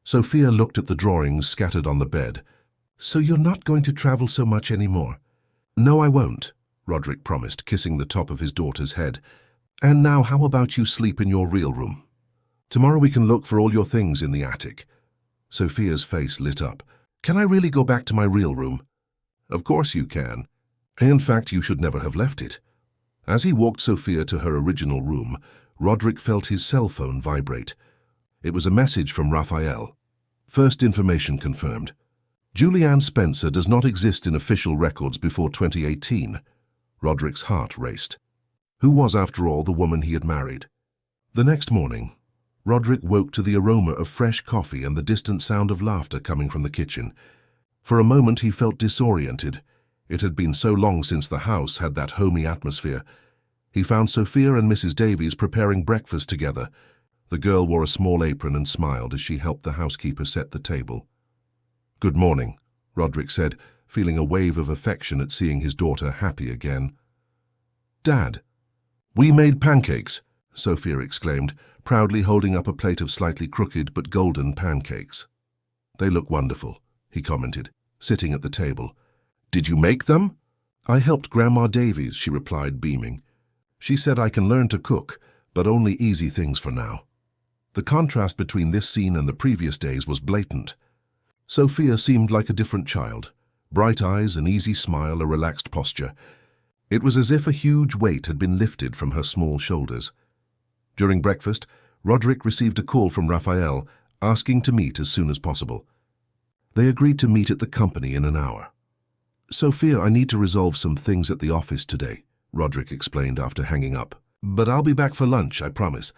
Sophia looked at the drawings scattered on the bed. "So you're not going to travel so much anymore?" "No, I won't," Roderick promised, kissing the top of his daughter's head. "And now how about you sleep in your real room? Tomorrow we can look for all your things in the attic." Sophia's face lit up. "Can I really go back to my real room?" "Of course you can. In fact, you should never have left it." As he walked Sophia to her original room, Roderick felt his cell phone vibrate. It was a message from Raphael. First information confirmed. Julianne Spencer does not exist in official records before 2018. Roderick's heart raced. Who was, after all, the woman he had married? The next morning, Roderick woke to the aroma of fresh coffee and the distant sound of laughter coming from the kitchen. For a moment he felt disoriented. It had been so long since the house had that homey atmosphere. He found Sophia and Mrs. Davies preparing breakfast together. The girl wore a small apron and smiled as she helped the housekeeper set the table. "Good morning," Roderick said, feeling a wave of affection at seeing his daughter happy again. "Dad, we made pancakes," Sophia exclaimed, proudly holding up a plate of slightly crooked but golden pancakes. "They look wonderful," he commented, sitting at the table. "Did you make them?" "I helped Grandma Davies," she replied, beaming. "She said I can learn to cook, but only easy things for now." The contrast between this scene and the previous days was blatant. Sophia seemed like a different child. Bright eyes, an easy smile, a relaxed posture. It was as if a huge weight had been lifted from her small shoulders. During breakfast, Roderick received a call from Raphael asking to meet as soon as possible. They agreed to meet at the company in an hour. "Sophia, I need to resolve some things at the office today," Roderick explained after hanging up. "But I'll be back for lunch, I promise.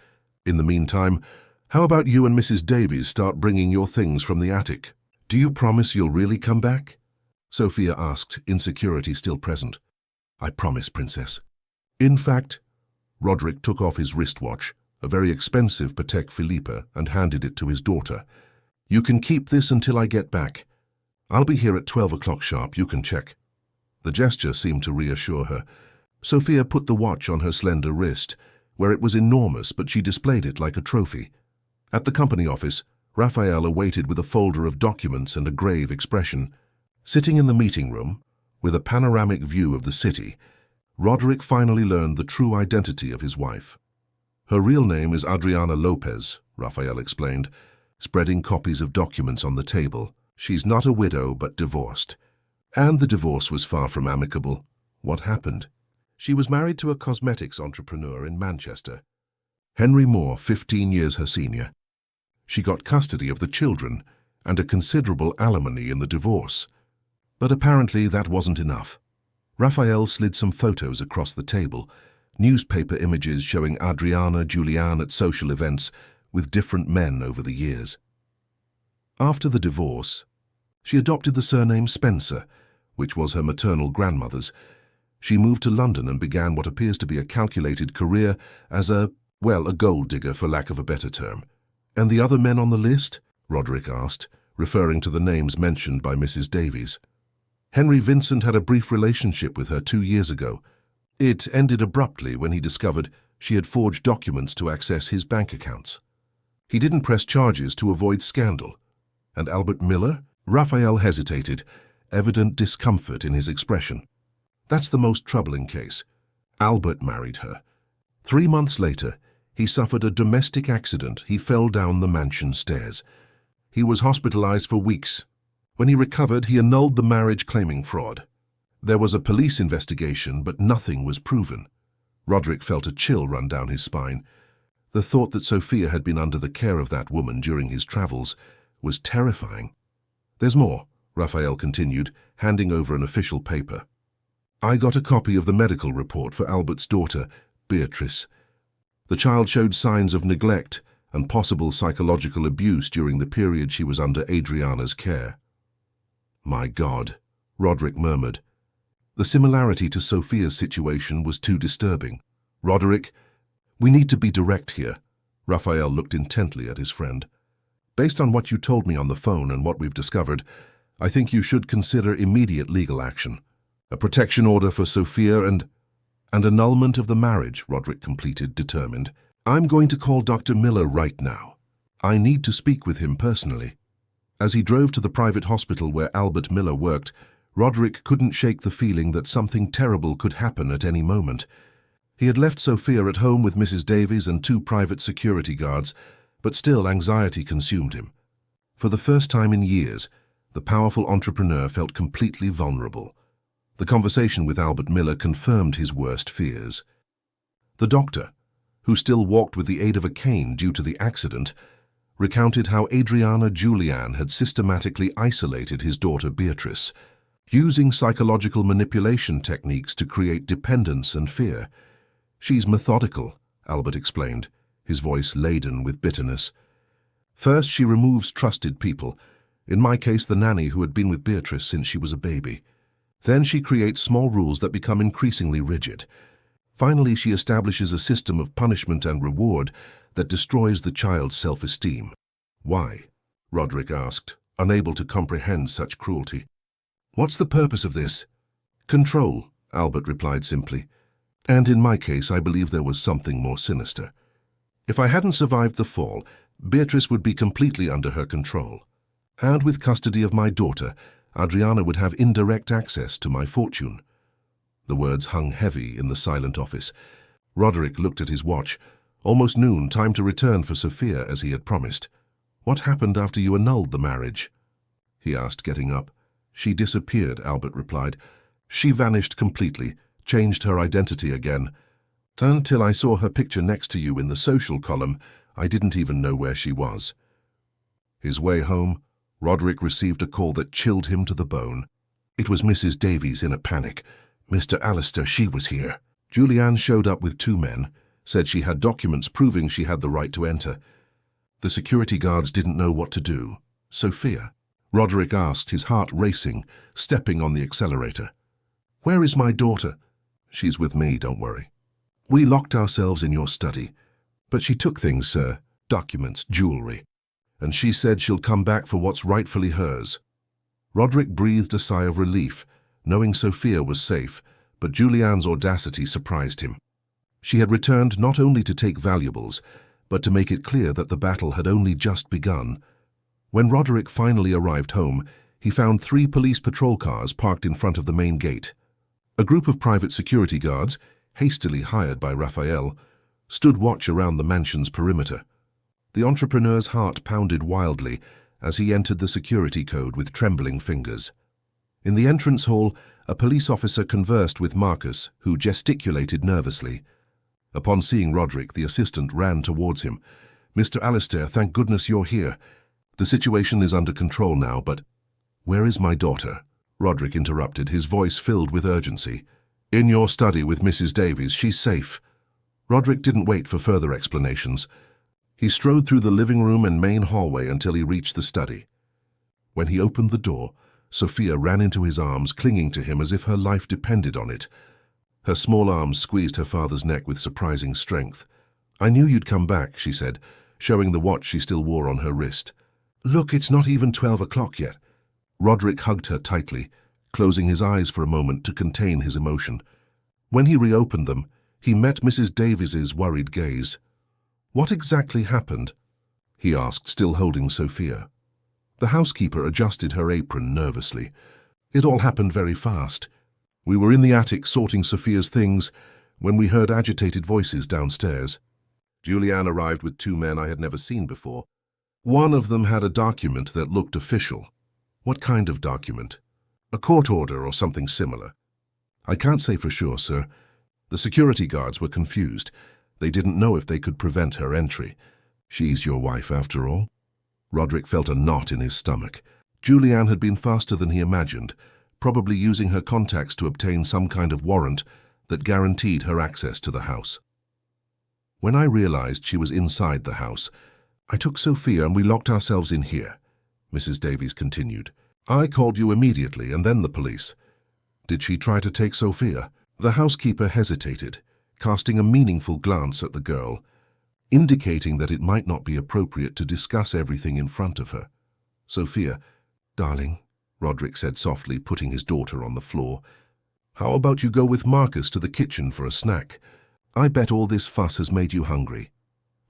In the meantime, how about you and Mrs. Davies start bringing your things from the attic? Do you promise you'll really come back?" Sophia asked, insecurity still present. "I promise, Princess." In fact, Roderick took off his wristwatch, a very expensive Patek Philippe, and handed it to his daughter. "You can keep this until I get back. I'll be here at 12 o'clock sharp, you can check." The gesture seemed to reassure her. Sophia put the watch on her slender wrist, where it was enormous, but she displayed it like a trophy. At the company office, Raphael awaited with a folder of documents and a grave expression. Sitting in the meeting room, with a panoramic view of the city, Roderick finally learned the true identity of his wife. "Her real name is Adriana Lopez," Raphael explained, spreading copies of documents on the table. "She's not a widow, but divorced. And the divorce was far from amicable. What happened? She was married to a cosmetics entrepreneur in Manchester. Henry Moore, 15 years her senior. She got custody of the children and a considerable alimony in the divorce. But apparently that wasn't enough." Raphael slid some photos across the table, newspaper images showing Adriana Julian at social events with different men over the years. After the divorce, she adopted the surname Spencer, which was her maternal grandmother's. She moved to London and began what appears to be a calculated career as a gold digger, for lack of a better term. "And the other men on the list?" Roderick asked, referring to the names mentioned by Mrs. Davies. "Henry Vincent had a brief relationship with her 2 years ago. It ended abruptly when he discovered she had forged documents to access his bank accounts. He didn't press charges to avoid scandal. And Albert Miller?" Raphael hesitated, evident discomfort in his expression. "That's the most troubling case. Albert married her. 3 months later, he suffered a domestic accident. He fell down the mansion stairs. He was hospitalized for weeks. When he recovered, he annulled the marriage, claiming fraud. There was a police investigation, but nothing was proven." Roderick felt a chill run down his spine. The thought that Sophia had been under the care of that woman during his travels was terrifying. "There's more," Raphael continued, handing over an official paper. "I got a copy of the medical report for Albert's daughter, Beatrice. The child showed signs of neglect and possible psychological abuse during the period she was under Adriana's care." "My God," Roderick murmured. The similarity to Sophia's situation was too disturbing. "Roderick, we need to be direct here." Raphael looked intently at his friend. "Based on what you told me on the phone and what we've discovered, I think you should consider immediate legal action. A protection order for Sophia and annulment of the marriage," Roderick completed, determined. "I'm going to call Dr. Miller right now. I need to speak with him personally." As he drove to the private hospital where Albert Miller worked, Roderick couldn't shake the feeling that something terrible could happen at any moment. He had left Sophia at home with Mrs. Davies and 2 private security guards, but still anxiety consumed him. For the first time in years, the powerful entrepreneur felt completely vulnerable. The conversation with Albert Miller confirmed his worst fears. The doctor, who still walked with the aid of a cane due to the accident, recounted how Adriana Julian had systematically isolated his daughter Beatrice, using psychological manipulation techniques to create dependence and fear. "She's methodical," Albert explained, his voice laden with bitterness. "First, she removes trusted people, in my case the nanny who had been with Beatrice since she was a baby. Then she creates small rules that become increasingly rigid. Finally, she establishes a system of punishment and reward that destroys the child's self-esteem." "Why?" Roderick asked, unable to comprehend such cruelty. "What's the purpose of this?" "Control," Albert replied simply. "And in my case, I believe there was something more sinister. If I hadn't survived the fall, Beatrice would be completely under her control. And with custody of my daughter, Adriana would have indirect access to my fortune." The words hung heavy in the silent office. Roderick looked at his watch. Almost noon, time to return for Sophia as he had promised. "What happened after you annulled the marriage?" he asked, getting up. "She disappeared," Albert replied. "She vanished completely. changed her identity again. Until I saw her picture next to you in the social column, I didn't even know where she was. His way home, Roderick received a call that chilled him to the bone. It was Mrs. Davies in a panic. "Mr. Alistair, she was here." Julianne showed up with 2 men, said she had documents proving she had the right to enter. The security guards didn't know what to do. "Sophia?" Roderick asked, his heart racing, stepping on the accelerator. "Where is my daughter?" "She's with me, don't worry. We locked ourselves in your study. But she took things, sir, documents, jewelry. And she said she'll come back for what's rightfully hers." Roderick breathed a sigh of relief, knowing Sophia was safe, but Julianne's audacity surprised him. She had returned not only to take valuables, but to make it clear that the battle had only just begun. When Roderick finally arrived home, he found 3 police patrol cars parked in front of the main gate. A group of private security guards, hastily hired by Raphael, stood watch around the mansion's perimeter. The entrepreneur's heart pounded wildly as he entered the security code with trembling fingers. In the entrance hall, a police officer conversed with Marcus, who gesticulated nervously. Upon seeing Roderick, the assistant ran towards him. "Mr. Alistair, thank goodness you're here. The situation is under control now, but—" "Where is my daughter?" Roderick interrupted, his voice filled with urgency. "In your study with Mrs. Davies. She's safe." Roderick didn't wait for further explanations. He strode through the living room and main hallway until he reached the study. When he opened the door, Sophia ran into his arms, clinging to him as if her life depended on it. Her small arms squeezed her father's neck with surprising strength. "I knew you'd come back," she said, showing the watch she still wore on her wrist. "Look, it's not even 12 o'clock yet." Roderick hugged her tightly, closing his eyes for a moment to contain his emotion. When he reopened them, he met Mrs. Davies's worried gaze. "What exactly happened?" he asked, still holding Sophia. The housekeeper adjusted her apron nervously. "It all happened very fast. We were in the attic sorting Sophia's things when we heard agitated voices downstairs. Julianne arrived with 2 men I had never seen before. One of them had a document that looked official." "What kind of document?" "A court order or something similar." "I can't say for sure, sir. The security guards were confused. They didn't know if they could prevent her entry." "She's your wife, after all?" Roderick felt a knot in his stomach. Julianne had been faster than he imagined, probably using her contacts to obtain some kind of warrant that guaranteed her access to the house. "When I realized she was inside the house, I took Sophia and we locked ourselves in here," Mrs. Davies continued. "I called you immediately and then the police." "Did she try to take Sophia?" The housekeeper hesitated, casting a meaningful glance at the girl, indicating that it might not be appropriate to discuss everything in front of her. "Sophia, darling," Roderick said softly, putting his daughter on the floor. "How about you go with Marcus to the kitchen for a snack? I bet all this fuss has made you hungry."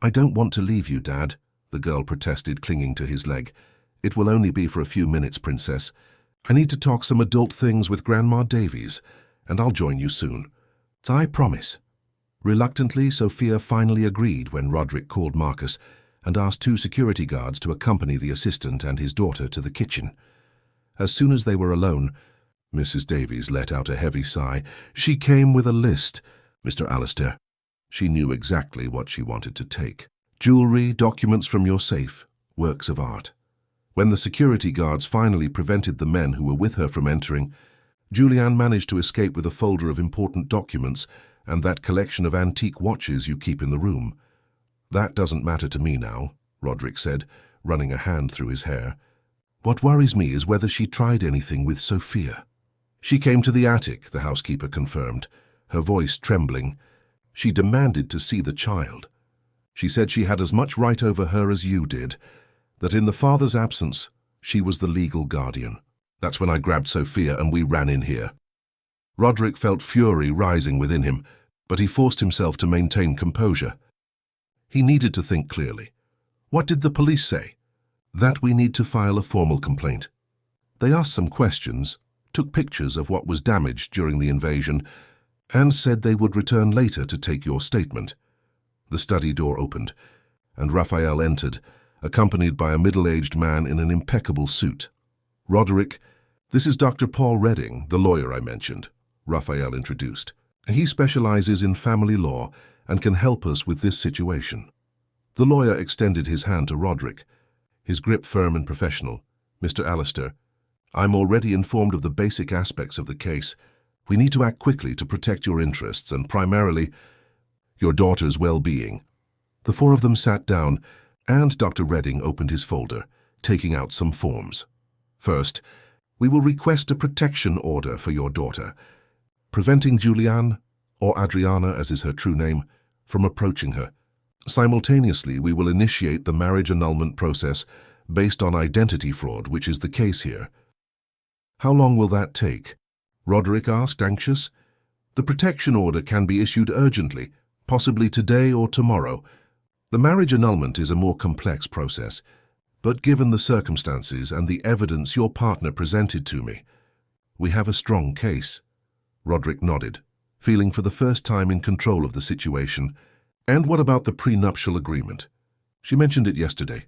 "I don't want to leave you, Dad," the girl protested, clinging to his leg. "It will only be for a few minutes, Princess. I need to talk some adult things with Grandma Davies, and I'll join you soon. I promise." Reluctantly, Sophia finally agreed when Roderick called Marcus and asked 2 security guards to accompany the assistant and his daughter to the kitchen. As soon as they were alone, Mrs. Davies let out a heavy sigh. She came with a list. "Mr. Alistair." She knew exactly what she wanted to take. "Jewelry, documents from your safe, works of art." When the security guards finally prevented the men who were with her from entering, Julianne managed to escape with a folder of important documents and that collection of antique watches you keep in the room. "That doesn't matter to me now," Roderick said, running a hand through his hair. "What worries me is whether she tried anything with Sophia." "She came to the attic," the housekeeper confirmed, her voice trembling. "She demanded to see the child. She said she had as much right over her as you did, that in the father's absence, she was the legal guardian. That's when I grabbed Sophia and we ran in here." Roderick felt fury rising within him, but he forced himself to maintain composure. He needed to think clearly. "What did the police say?" "That we need to file a formal complaint. They asked some questions, took pictures of what was damaged during the invasion, and said they would return later to take your statement." The study door opened, and Raphael entered, accompanied by a middle-aged man in an impeccable suit. "Roderick, this is Dr. Paul Redding, the lawyer I mentioned," Raphael introduced. He specializes in family law and can help us with this situation. The lawyer extended his hand to Roderick, his grip firm and professional. Mr. Alistair, I'm already informed of the basic aspects of the case. We need to act quickly to protect your interests and primarily your daughter's well-being. The four of them sat down and Dr. Redding opened his folder, taking out some forms. First, we will request a protection order for your daughter, preventing Julianne, or Adriana as is her true name, from approaching her. Simultaneously, we will initiate the marriage annulment process based on identity fraud, which is the case here. How long will that take? Roderick asked, anxious. The protection order can be issued urgently, possibly today or tomorrow. The marriage annulment is a more complex process, but given the circumstances and the evidence your partner presented to me, we have a strong case. Roderick nodded, feeling for the first time in control of the situation. And what about the prenuptial agreement? She mentioned it yesterday.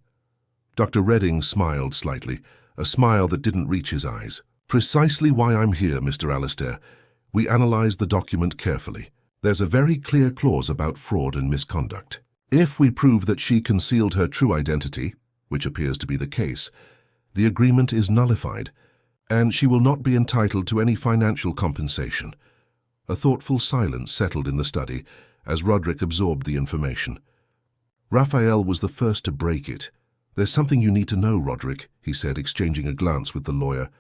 Dr. Redding smiled slightly, a smile that didn't reach his eyes. Precisely why I'm here, Mr. Alistair. We analyzed the document carefully. There's a very clear clause about fraud and misconduct. If we prove that she concealed her true identity, which appears to be the case, the agreement is nullified, and she will not be entitled to any financial compensation. A thoughtful silence settled in the study as Roderick absorbed the information. Raphael was the first to break it. There's something you need to know, Roderick, he said, exchanging a glance with the lawyer.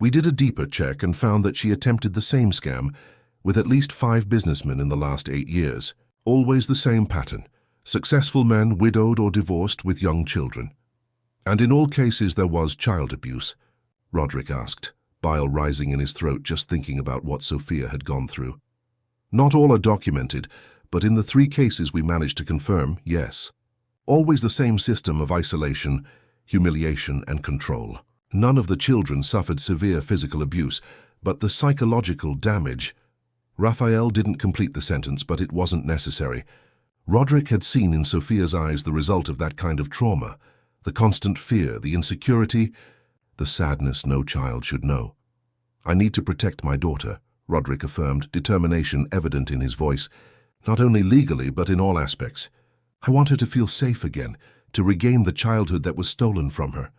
We did a deeper check and found that she attempted the same scam with at least 5 businessmen in the last 8 years. Always the same pattern. Successful men, widowed or divorced with young children. And in all cases there was child abuse, Roderick asked, bile rising in his throat just thinking about what Sophia had gone through. Not all are documented, but in the 3 cases we managed to confirm, yes. Always the same system of isolation, humiliation, and control. None of the children suffered severe physical abuse, but the psychological damage. Raphael didn't complete the sentence, but it wasn't necessary. Roderick had seen in Sophia's eyes the result of that kind of trauma, the constant fear, the insecurity, the sadness no child should know. I need to protect my daughter, Roderick affirmed, determination evident in his voice, not only legally but in all aspects. I want her to feel safe again, to regain the childhood that was stolen from her.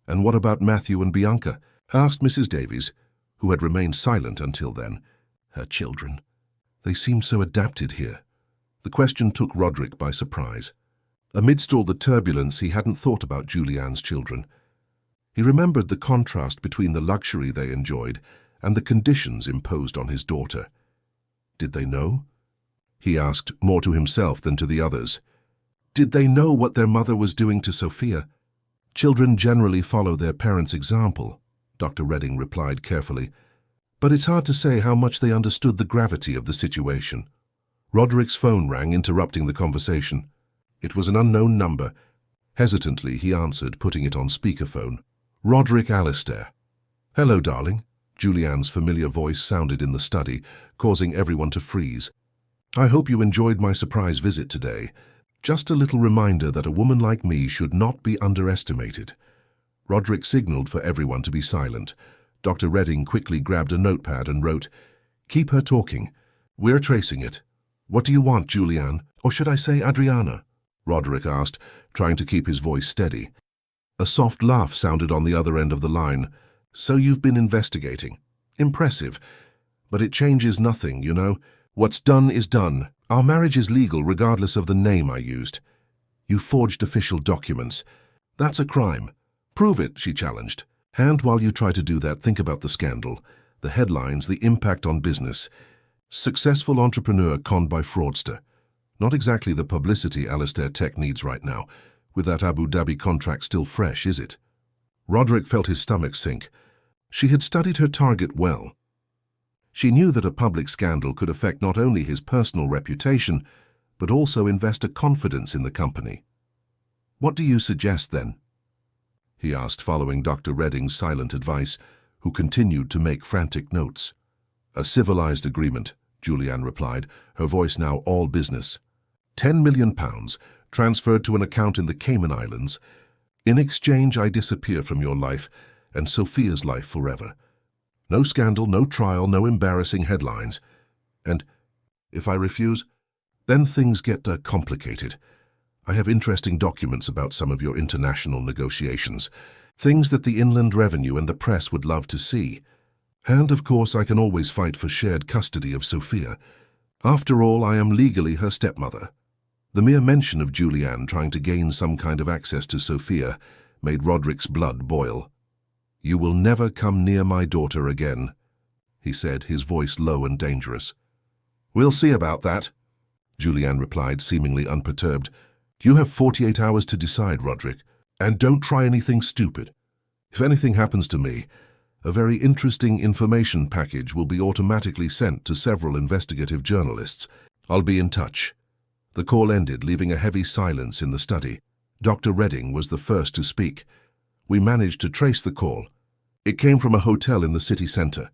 And what about Matthew and Bianca? Asked Mrs. Davies, who had remained silent until then. Her children. They seemed so adapted here. The question took Roderick by surprise. Amidst all the turbulence, he hadn't thought about Julianne's children. He remembered the contrast between the luxury they enjoyed and the conditions imposed on his daughter. Did they know? He asked, more to himself than to the others. Did they know what their mother was doing to Sophia? Children generally follow their parents' example, Dr. Redding replied carefully, but it's hard to say how much they understood the gravity of the situation. Roderick's phone rang, interrupting the conversation. It was an unknown number. Hesitantly, he answered, putting it on speakerphone. Roderick Alistair. Hello, darling. Julianne's familiar voice sounded in the study, causing everyone to freeze. I hope you enjoyed my surprise visit today. Just a little reminder that a woman like me should not be underestimated. Roderick signaled for everyone to be silent. Dr. Redding quickly grabbed a notepad and wrote, Keep her talking. We're tracing it. What do you want, Julianne? Or should I say Adriana? Roderick asked, trying to keep his voice steady. A soft laugh sounded on the other end of the line. So you've been investigating. Impressive. But it changes nothing, you know. What's done is done. Our marriage is legal regardless of the name I used. You forged official documents. That's a crime. Prove it, she challenged. And while you try to do that, think about the scandal, the headlines, the impact on business. Successful entrepreneur conned by fraudster. Not exactly the publicity Alistair Tech needs right now, with that Abu Dhabi contract still fresh, is it? Roderick felt his stomach sink. She had studied her target well. She knew that a public scandal could affect not only his personal reputation, but also investor confidence in the company. What do you suggest, then? He asked, following Dr. Redding's silent advice, who continued to make frantic notes. A civilized agreement, Julianne replied, her voice now all business. £10 million, transferred to an account in the Cayman Islands. In exchange, I disappear from your life and Sophia's life forever. No scandal, no trial, no embarrassing headlines. And If I refuse, then things get complicated. I have interesting documents about some of your international negotiations, things that the Inland Revenue and the press would love to see. And, of course, I can always fight for shared custody of Sophia. After all, I am legally her stepmother. The mere mention of Julianne trying to gain some kind of access to Sophia made Roderick's blood boil. "You will never come near my daughter again," he said, his voice low and dangerous. "We'll see about that," Julianne replied, seemingly unperturbed. "You have 48 hours to decide, Roderick, and don't try anything stupid. If anything happens to me, a very interesting information package will be automatically sent to several investigative journalists. I'll be in touch." The call ended, leaving a heavy silence in the study. Dr. Redding was the first to speak. "We managed to trace the call. It came from a hotel in the city centre.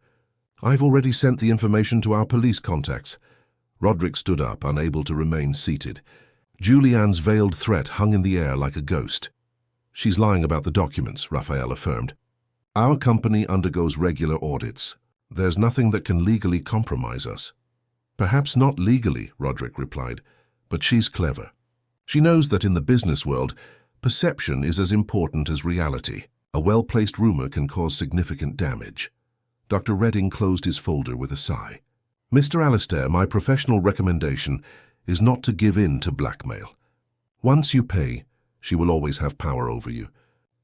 I've already sent the information to our police contacts." Roderick stood up, unable to remain seated. Julianne's veiled threat hung in the air like a ghost. "She's lying about the documents," Raphael affirmed. "Our company undergoes regular audits. There's nothing that can legally compromise us." "Perhaps not legally," Roderick replied, "but she's clever. She knows that in the business world, perception is as important as reality. A well-placed rumor can cause significant damage." Dr. Redding closed his folder with a sigh. "Mr. Alistair, my professional recommendation is not to give in to blackmail. Once you pay, she will always have power over you.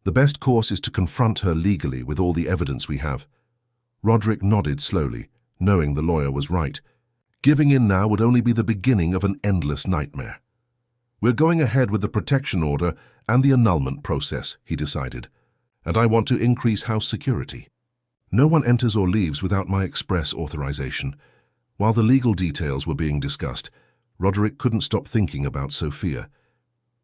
The best course is to confront her legally with all the evidence we have." Roderick nodded slowly, knowing the lawyer was right. Giving in now would only be the beginning of an endless nightmare. "We're going ahead with the protection order and the annulment process," he decided, "and I want to increase house security. No one enters or leaves without my express authorization." While the legal details were being discussed, Roderick couldn't stop thinking about Sophia.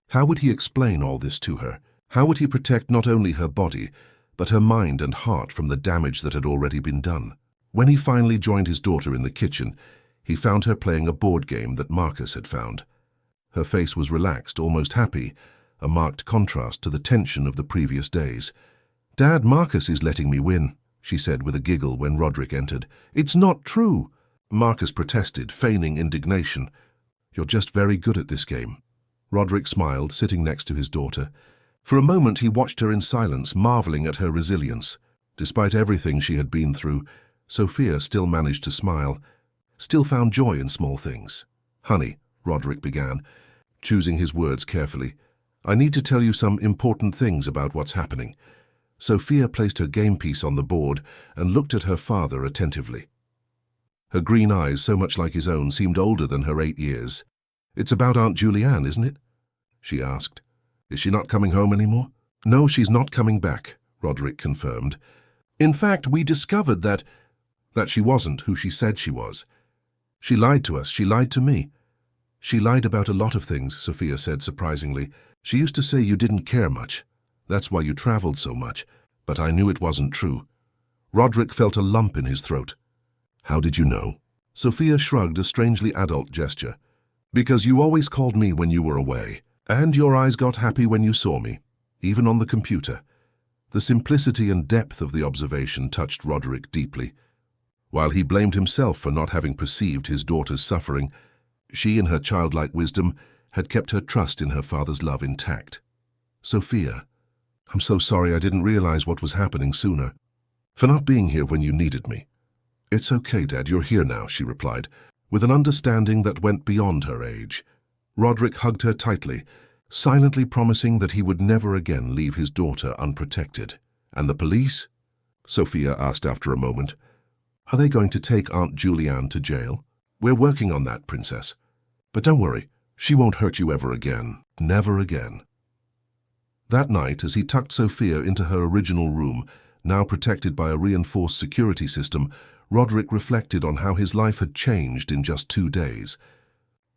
How would he explain all this to her? How would he protect not only her body, but her mind and heart from the damage that had already been done? When he finally joined his daughter in the kitchen, he found her playing a board game that Marcus had found. Her face was relaxed, almost happy, a marked contrast to the tension of the previous days. "Dad, Marcus is letting me win," she said with a giggle when Roderick entered. "It's not true." Marcus protested, feigning indignation. "You're just very good at this game." Roderick smiled, sitting next to his daughter. For a moment he watched her in silence, marveling at her resilience. Despite everything she had been through, Sophia still managed to smile, still found joy in small things. "Honey," Roderick began, choosing his words carefully, "I need to tell you some important things about what's happening." Sophia placed her game piece on the board and looked at her father attentively. Her green eyes, so much like his own, seemed older than her 8 years. "It's about Aunt Julianne, isn't it?" she asked. "Is she not coming home anymore?" "No, she's not coming back," Roderick confirmed. "In fact, we discovered that she wasn't who she said she was. She lied to us. She lied to me." "She lied about a lot of things," Sophia said surprisingly. "She used to say you didn't care much. That's why you traveled so much. But I knew it wasn't true." Roderick felt a lump in his throat. "How did you know?" Sophia shrugged, a strangely adult gesture. "Because you always called me when you were away, and your eyes got happy when you saw me, even on the computer." The simplicity and depth of the observation touched Roderick deeply. While he blamed himself for not having perceived his daughter's suffering, she, in her childlike wisdom, had kept her trust in her father's love intact. "Sophia, I'm so sorry I didn't realize what was happening sooner. For not being here when you needed me." "It's okay, Dad, you're here now," she replied, with an understanding that went beyond her age. Roderick hugged her tightly, silently promising that he would never again leave his daughter unprotected. "And the police?" Sophia asked after a moment. "Are they going to take Aunt Julianne to jail?" "We're working on that, Princess. But don't worry, she won't hurt you ever again. Never again." That night, as he tucked Sophia into her original room, now protected by a reinforced security system, Roderick reflected on how his life had changed in just 2 days.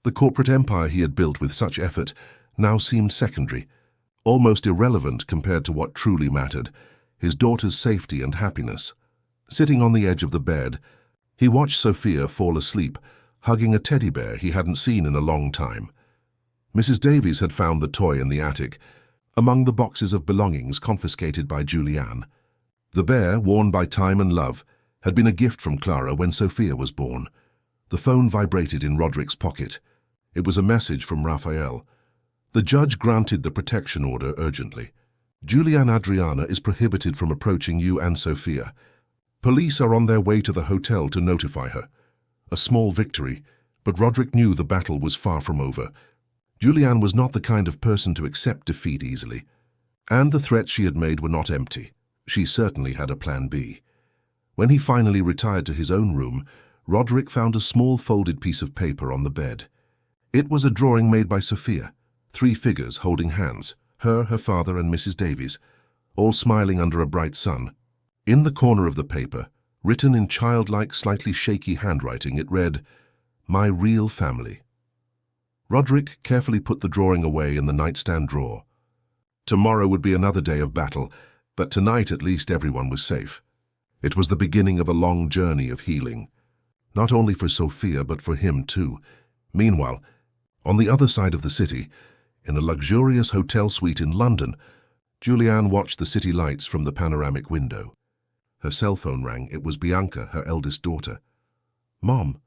The corporate empire he had built with such effort now seemed secondary, almost irrelevant compared to what truly mattered, his daughter's safety and happiness. Sitting on the edge of the bed, he watched Sophia fall asleep, hugging a teddy bear he hadn't seen in a long time. Mrs. Davies had found the toy in the attic, among the boxes of belongings confiscated by Julianne. The bear, worn by time and love, had been a gift from Clara when Sophia was born. The phone vibrated in Roderick's pocket. It was a message from Raphael. The judge granted the protection order urgently. Julian Adriana is prohibited from approaching you and Sophia. Police are on their way to the hotel to notify her. A small victory, but Roderick knew the battle was far from over. Julian was not the kind of person to accept defeat easily. And the threats she had made were not empty. She certainly had a plan B. When he finally retired to his own room, Roderick found a small folded piece of paper on the bed. It was a drawing made by Sophia, 3 figures holding hands, her father, and Mrs. Davies, all smiling under a bright sun. In the corner of the paper, written in childlike, slightly shaky handwriting, it read, "My real family." Roderick carefully put the drawing away in the nightstand drawer. Tomorrow would be another day of battle, but tonight at least everyone was safe. It was the beginning of a long journey of healing, not only for Sophia but for him too. Meanwhile, on the other side of the city, in a luxurious hotel suite in London, Julianne watched the city lights from the panoramic window. Her cell phone rang. It was Bianca, her eldest daughter. "Mom,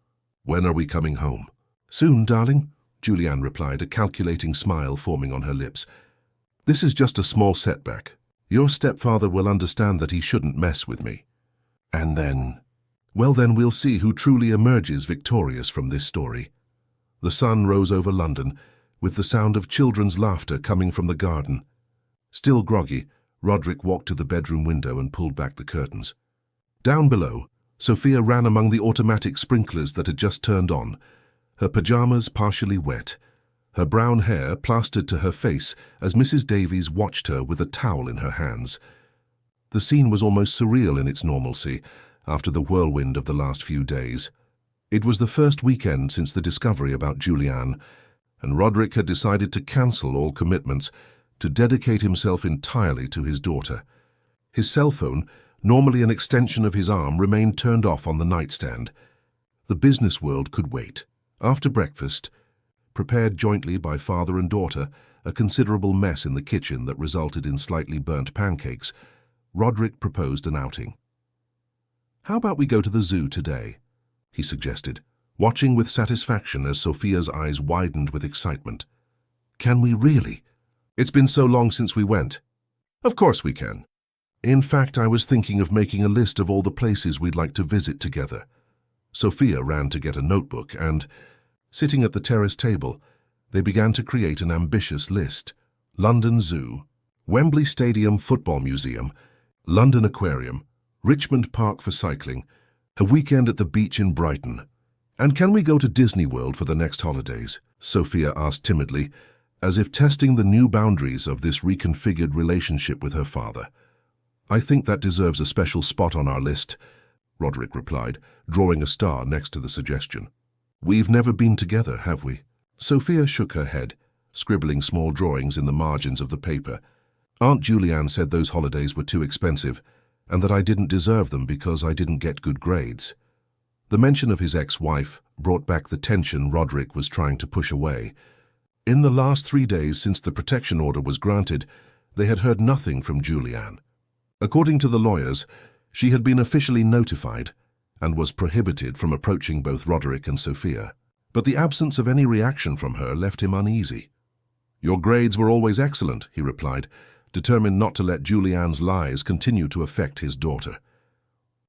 when are we coming home?" "Soon, darling," Julianne replied, a calculating smile forming on her lips. "This is just a small setback. Your stepfather will understand that he shouldn't mess with me. And then, well then we'll see who truly emerges victorious from this story." The sun rose over London, with the sound of children's laughter coming from the garden. Still groggy, Roderick walked to the bedroom window and pulled back the curtains. Down below, Sophia ran among the automatic sprinklers that had just turned on, her pajamas partially wet, her brown hair plastered to her face as Mrs. Davies watched her with a towel in her hands. The scene was almost surreal in its normalcy after the whirlwind of the last few days. It was the first weekend since the discovery about Julianne, and Roderick had decided to cancel all commitments, to dedicate himself entirely to his daughter. His cell phone, normally an extension of his arm, remained turned off on the nightstand. The business world could wait. After breakfast, prepared jointly by father and daughter, a considerable mess in the kitchen that resulted in slightly burnt pancakes, Roderick proposed an outing. "How about we go to the zoo today?" he suggested, watching with satisfaction as Sophia's eyes widened with excitement. "Can we really? It's been so long since we went." "Of course we can. In fact, I was thinking of making a list of all the places we'd like to visit together." Sophia ran to get a notebook and, sitting at the terrace table, they began to create an ambitious list. London Zoo, Wembley Stadium Football Museum, London Aquarium, Richmond Park for cycling, a weekend at the beach in Brighton. "And can we go to Disney World for the next holidays?" Sophia asked timidly, as if testing the new boundaries of this reconfigured relationship with her father. "I think that deserves a special spot on our list," Roderick replied, drawing a star next to the suggestion. "We've never been together, have we?" Sophia shook her head, scribbling small drawings in the margins of the paper. "Aunt Julianne said those holidays were too expensive, and that I didn't deserve them because I didn't get good grades." The mention of his ex-wife brought back the tension Roderick was trying to push away. In the last 3 days since the protection order was granted, they had heard nothing from Julianne. According to the lawyers, she had been officially notified and was prohibited from approaching both Roderick and Sophia. But the absence of any reaction from her left him uneasy. "Your grades were always excellent," he replied, determined not to let Julianne's lies continue to affect his daughter.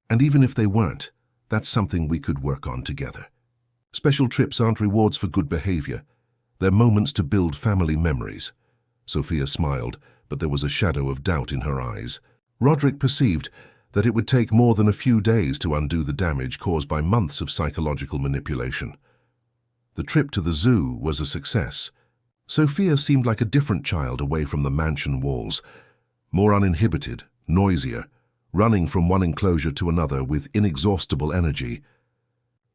"And even if they weren't, that's something we could work on together. Special trips aren't rewards for good behavior. They're moments to build family memories." Sophia smiled, but there was a shadow of doubt in her eyes. Roderick perceived that it would take more than a few days to undo the damage caused by months of psychological manipulation. The trip to the zoo was a success. Sophia seemed like a different child away from the mansion walls, more uninhibited, noisier, running from one enclosure to another with inexhaustible energy.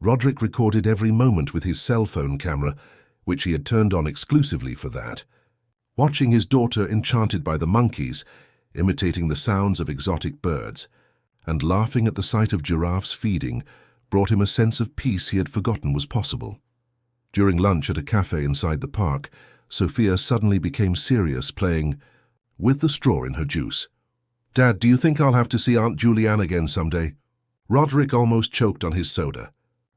Roderick recorded every moment with his cell phone camera, which he had turned on exclusively for that. Watching his daughter enchanted by the monkeys, imitating the sounds of exotic birds, and laughing at the sight of giraffes feeding, brought him a sense of peace he had forgotten was possible. During lunch at a cafe inside the park, Sophia suddenly became serious, playing with the straw in her juice. "Dad, do you think I'll have to see Aunt Julianne again someday?" Roderick almost choked on his soda.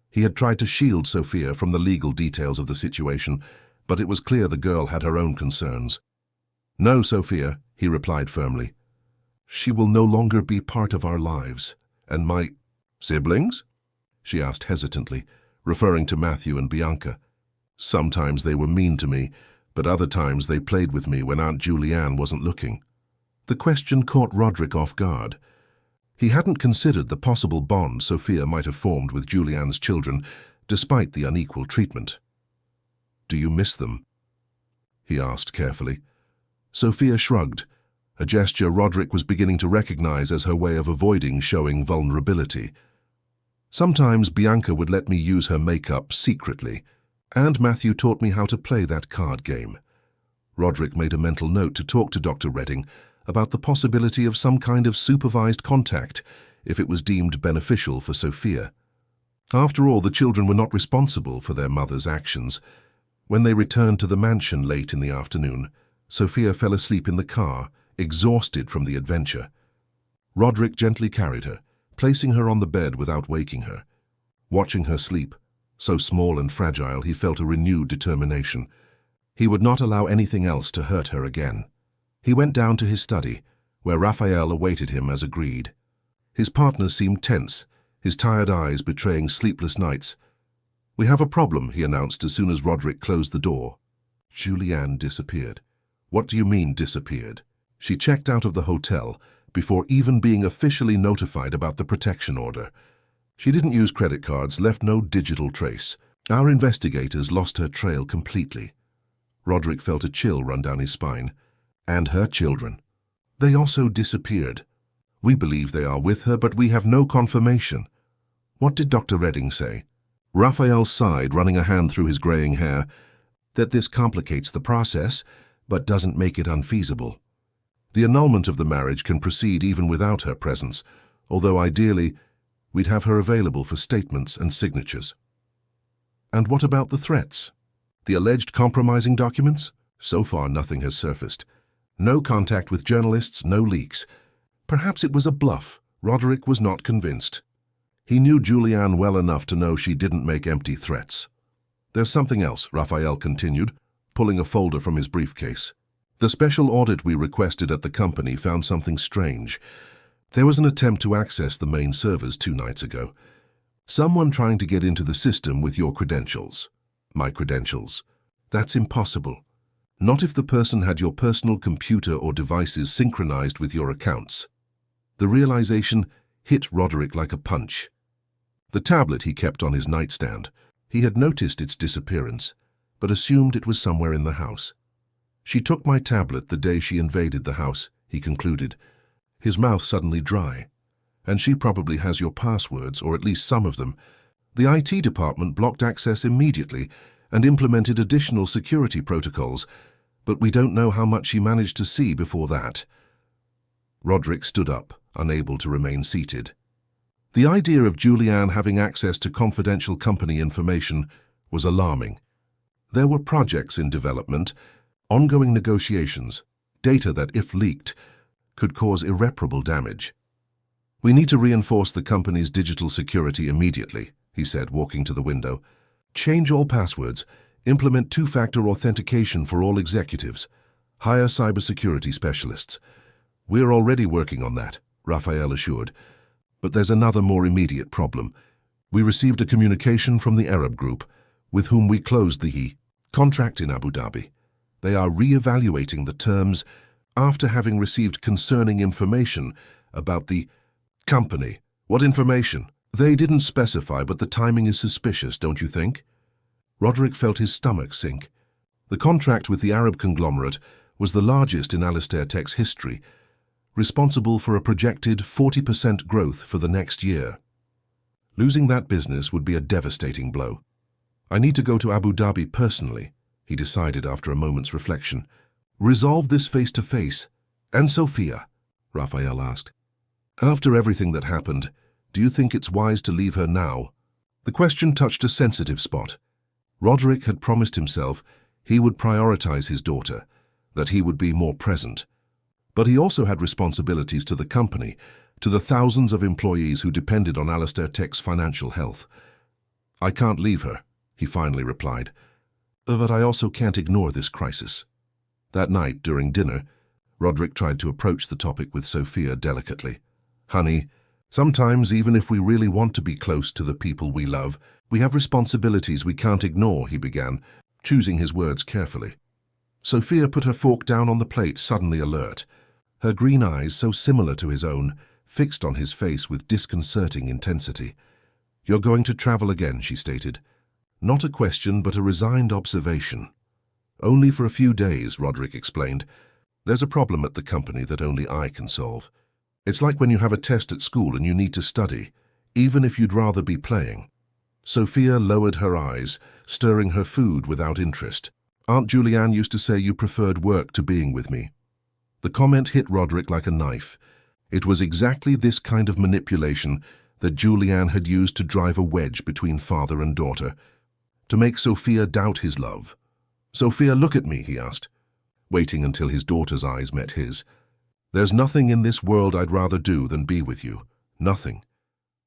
He had tried to shield Sophia from the legal details of the situation, but it was clear the girl had her own concerns. "No, Sophia," he replied firmly. "She will no longer be part of our lives. And my siblings?" she asked hesitantly, referring to Matthew and Bianca. "Sometimes they were mean to me, but other times they played with me when Aunt Julianne wasn't looking." The question caught Roderick off guard. He hadn't considered the possible bond Sophia might have formed with Julianne's children, despite the unequal treatment. "Do you miss them?" he asked carefully. Sophia shrugged, a gesture Roderick was beginning to recognize as her way of avoiding showing vulnerability. "Sometimes Bianca would let me use her makeup secretly, and Matthew taught me how to play that card game." Roderick made a mental note to talk to Dr. Redding about the possibility of some kind of supervised contact if it was deemed beneficial for Sophia. After all, the children were not responsible for their mother's actions. When they returned to the mansion late in the afternoon, Sophia fell asleep in the car, exhausted from the adventure. Roderick gently carried her, placing her on the bed without waking her. Watching her sleep, so small and fragile, he felt a renewed determination. He would not allow anything else to hurt her again. He went down to his study, where Raphael awaited him as agreed. His partner seemed tense, his tired eyes betraying sleepless nights. "We have a problem," he announced as soon as Roderick closed the door. Julianne disappeared. "What do you mean, disappeared?" "She checked out of the hotel before even being officially notified about the protection order. She didn't use credit cards, left no digital trace. Our investigators lost her trail completely." Roderick felt a chill run down his spine. "And her children. They also disappeared. We believe they are with her, but we have no confirmation." "What did Dr. Redding say?" Raphael sighed, running a hand through his graying hair. "That this complicates the process, but doesn't make it unfeasible. The annulment of the marriage can proceed even without her presence, although ideally we'd have her available for statements and signatures." "And what about the threats? The alleged compromising documents?" "So far nothing has surfaced. No contact with journalists, no leaks. Perhaps it was a bluff." Roderick was not convinced. He knew Julianne well enough to know she didn't make empty threats. "There's something else," Raphael continued, pulling a folder from his briefcase. "The special audit we requested at the company found something strange. There was an attempt to access the main servers 2 nights ago. Someone trying to get into the system with your credentials." "My credentials?" "That's impossible. Not if the person had your personal computer or devices synchronized with your accounts." The realization hit Roderick like a punch. The tablet he kept on his nightstand. He had noticed its disappearance, but assumed it was somewhere in the house. "She took my tablet the day she invaded the house," he concluded, his mouth suddenly dry. "And she probably has your passwords, or at least some of them. The IT department blocked access immediately and implemented additional security protocols, but we don't know how much she managed to see before that." Roderick stood up, unable to remain seated. The idea of Julianne having access to confidential company information was alarming. There were projects in development, ongoing negotiations, data that, if leaked, could cause irreparable damage. "We need to reinforce the company's digital security immediately," he said, walking to the window. "Change all passwords, implement 2-factor authentication for all executives, hire cybersecurity specialists." "We're already working on that," Raphael assured. "But there's another more immediate problem. We received a communication from the Arab group, with whom we closed the contract in Abu Dhabi. They are re-evaluating the terms after having received concerning information about the company." "What information?" "They didn't specify, but the timing is suspicious, don't you think?" Roderick felt his stomach sink. The contract with the Arab conglomerate was the largest in Alistair Tech's history, responsible for a projected 40% growth for the next year. Losing that business would be a devastating blow. "I need to go to Abu Dhabi personally," he decided after a moment's reflection. "Resolve this face-to-face. And Sophia?" Raphael asked. "After everything that happened, do you think it's wise to leave her now?" The question touched a sensitive spot. Roderick had promised himself he would prioritize his daughter, that he would be more present. But he also had responsibilities to the company, to the thousands of employees who depended on Alistair Tech's financial health. "I can't leave her," he finally replied. "But I also can't ignore this crisis." That night, during dinner, Roderick tried to approach the topic with Sophia delicately. "Honey, sometimes even if we really want to be close to the people we love, we have responsibilities we can't ignore," he began, choosing his words carefully. Sophia put her fork down on the plate, suddenly alert. Her green eyes, so similar to his own, fixed on his face with disconcerting intensity. "You're going to travel again," she stated. Not a question, but a resigned observation. "Only for a few days," Roderick explained. "There's a problem at the company that only I can solve. It's like when you have a test at school and you need to study, even if you'd rather be playing." Sophia lowered her eyes, stirring her food without interest. "Aunt Julianne used to say you preferred work to being with me." The comment hit Roderick like a knife. It was exactly this kind of manipulation that Julianne had used to drive a wedge between father and daughter, to make Sophia doubt his love. "Sophia, look at me," he asked, waiting until his daughter's eyes met his. "There's nothing in this world I'd rather do than be with you. Nothing.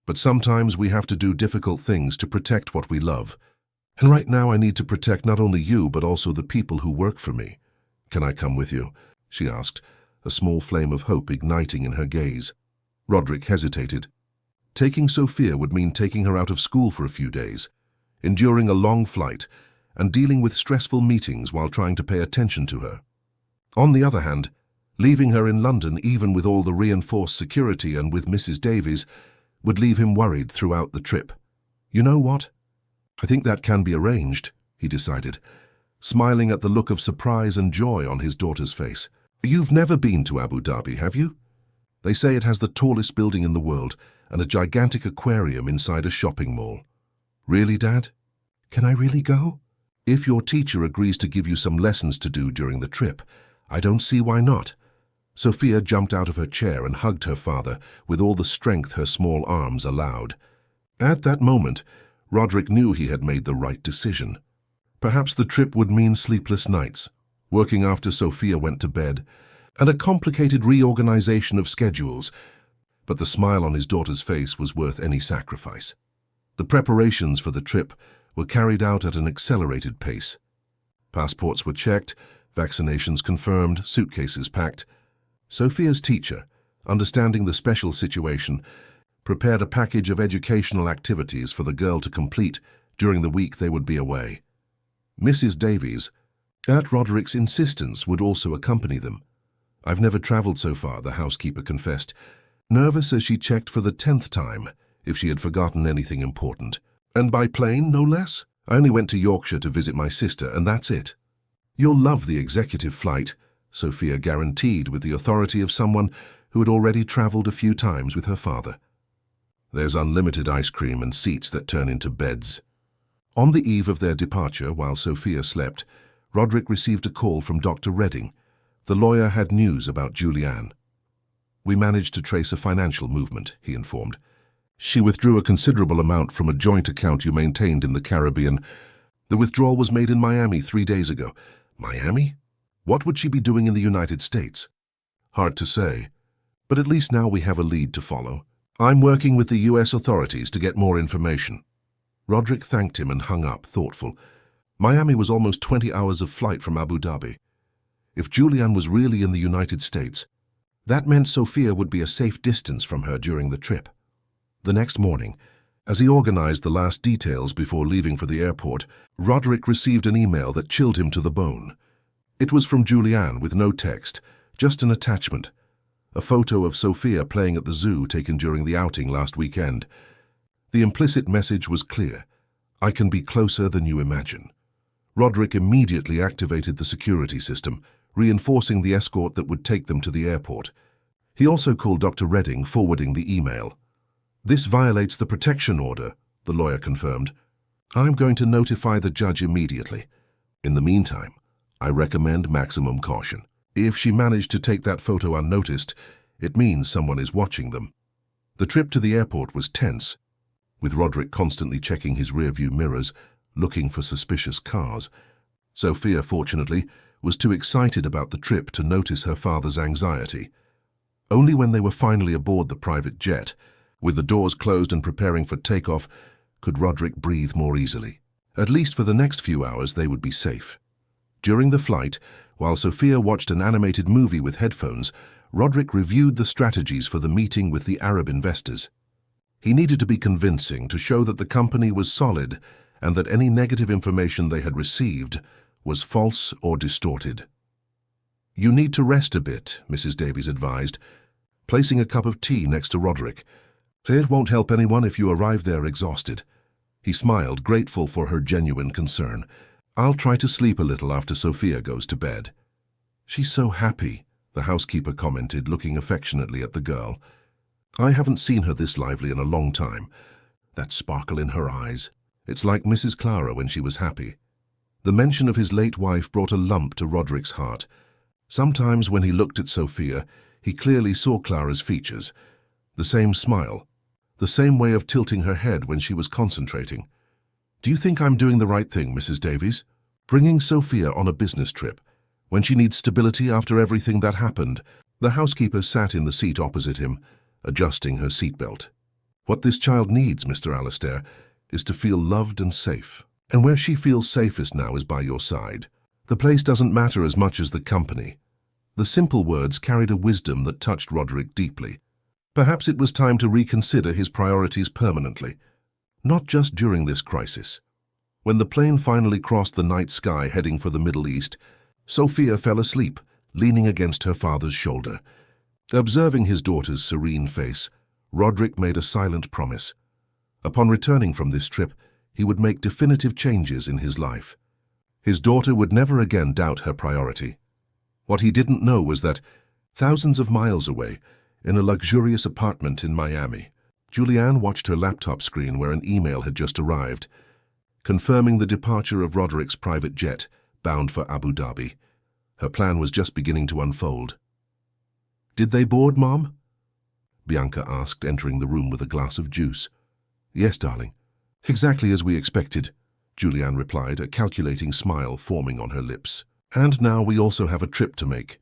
But sometimes we have to do difficult things to protect what we love. And right now I need to protect not only you, but also the people who work for me. Can I come with you?" she asked, a small flame of hope igniting in her gaze. Roderick hesitated. Taking Sophia would mean taking her out of school for a few days, enduring a long flight, and dealing with stressful meetings while trying to pay attention to her. On the other hand, leaving her in London, even with all the reinforced security and with Mrs. Davies, would leave him worried throughout the trip. "You know what? I think that can be arranged," he decided, smiling at the look of surprise and joy on his daughter's face. "You've never been to Abu Dhabi, have you? They say it has the tallest building in the world and a gigantic aquarium inside a shopping mall." "Really, Dad? Can I really go?" "If your teacher agrees to give you some lessons to do during the trip, I don't see why not." Sophia jumped out of her chair and hugged her father with all the strength her small arms allowed. At that moment, Roderick knew he had made the right decision. Perhaps the trip would mean sleepless nights, working after Sophia went to bed, and a complicated reorganization of schedules, but the smile on his daughter's face was worth any sacrifice. The preparations for the trip were carried out at an accelerated pace. Passports were checked, vaccinations confirmed, suitcases packed. Sophia's teacher, understanding the special situation, prepared a package of educational activities for the girl to complete during the week they would be away. Mrs. Davies, at Roderick's insistence, would also accompany them. "I've never traveled so far," the housekeeper confessed, nervous as she checked for the 10th time if she had forgotten anything important. "And by plane, no less? I only went to Yorkshire to visit my sister, and that's it." "You'll love the executive flight," Sophia guaranteed with the authority of someone who had already traveled a few times with her father. "There's unlimited ice cream and seats that turn into beds." On the eve of their departure, while Sophia slept, Roderick received a call from Dr. Redding. The lawyer had news about Julianne. "We managed to trace a financial movement," he informed. "She withdrew a considerable amount from a joint account you maintained in the Caribbean. The withdrawal was made in Miami 3 days ago." "Miami? What would she be doing in the United States?" "Hard to say, but at least now we have a lead to follow. I'm working with the U.S. authorities to get more information." Roderick thanked him and hung up, thoughtful. Miami was almost 20 hours of flight from Abu Dhabi. If Julianne was really in the United States, that meant Sophia would be a safe distance from her during the trip. The next morning, as he organized the last details before leaving for the airport, Roderick received an email that chilled him to the bone. It was from Julianne with no text, just an attachment. A photo of Sophia playing at the zoo taken during the outing last weekend. The implicit message was clear. "I can be closer than you imagine." Roderick immediately activated the security system, reinforcing the escort that would take them to the airport. He also called Dr. Redding, forwarding the email. "This violates the protection order," the lawyer confirmed. "I'm going to notify the judge immediately. In the meantime, I recommend maximum caution. If she managed to take that photo unnoticed, it means someone is watching them." The trip to the airport was tense, with Roderick constantly checking his rearview mirrors, looking for suspicious cars. Sophia, fortunately, was too excited about the trip to notice her father's anxiety. Only when they were finally aboard the private jet, with the doors closed and preparing for takeoff, could Roderick breathe more easily. At least for the next few hours they would be safe. During the flight, while Sophia watched an animated movie with headphones, Roderick reviewed the strategies for the meeting with the Arab investors. He needed to be convincing to show that the company was solid and that any negative information they had received was false or distorted. "You need to rest a bit," Mrs. Davies advised, placing a cup of tea next to Roderick. "It won't help anyone if you arrive there exhausted." He smiled, grateful for her genuine concern. "I'll try to sleep a little after Sophia goes to bed." "She's so happy," the housekeeper commented, looking affectionately at the girl. "I haven't seen her this lively in a long time. That sparkle in her eyes. It's like Mrs. Clara when she was happy." The mention of his late wife brought a lump to Roderick's heart. Sometimes when he looked at Sophia, he clearly saw Clara's features. The same smile, the same way of tilting her head when she was concentrating. "Do you think I'm doing the right thing, Mrs. Davies? Bringing Sophia on a business trip, when she needs stability after everything that happened?" The housekeeper sat in the seat opposite him, adjusting her seatbelt. "What this child needs, Mr. Alistair, is to feel loved and safe. And where she feels safest now is by your side. The place doesn't matter as much as the company." The simple words carried a wisdom that touched Roderick deeply. Perhaps it was time to reconsider his priorities permanently, not just during this crisis. When the plane finally crossed the night sky heading for the Middle East, Sophia fell asleep, leaning against her father's shoulder. Observing his daughter's serene face, Roderick made a silent promise. Upon returning from this trip, he would make definitive changes in his life. His daughter would never again doubt her priority. What he didn't know was that, thousands of miles away, in a luxurious apartment in Miami, Julianne watched her laptop screen where an email had just arrived, confirming the departure of Roderick's private jet, bound for Abu Dhabi. Her plan was just beginning to unfold. "Did they board, Mom?" Bianca asked, entering the room with a glass of juice. "Yes, darling. Exactly as we expected," Julianne replied, a calculating smile forming on her lips. "And now we also have a trip to make."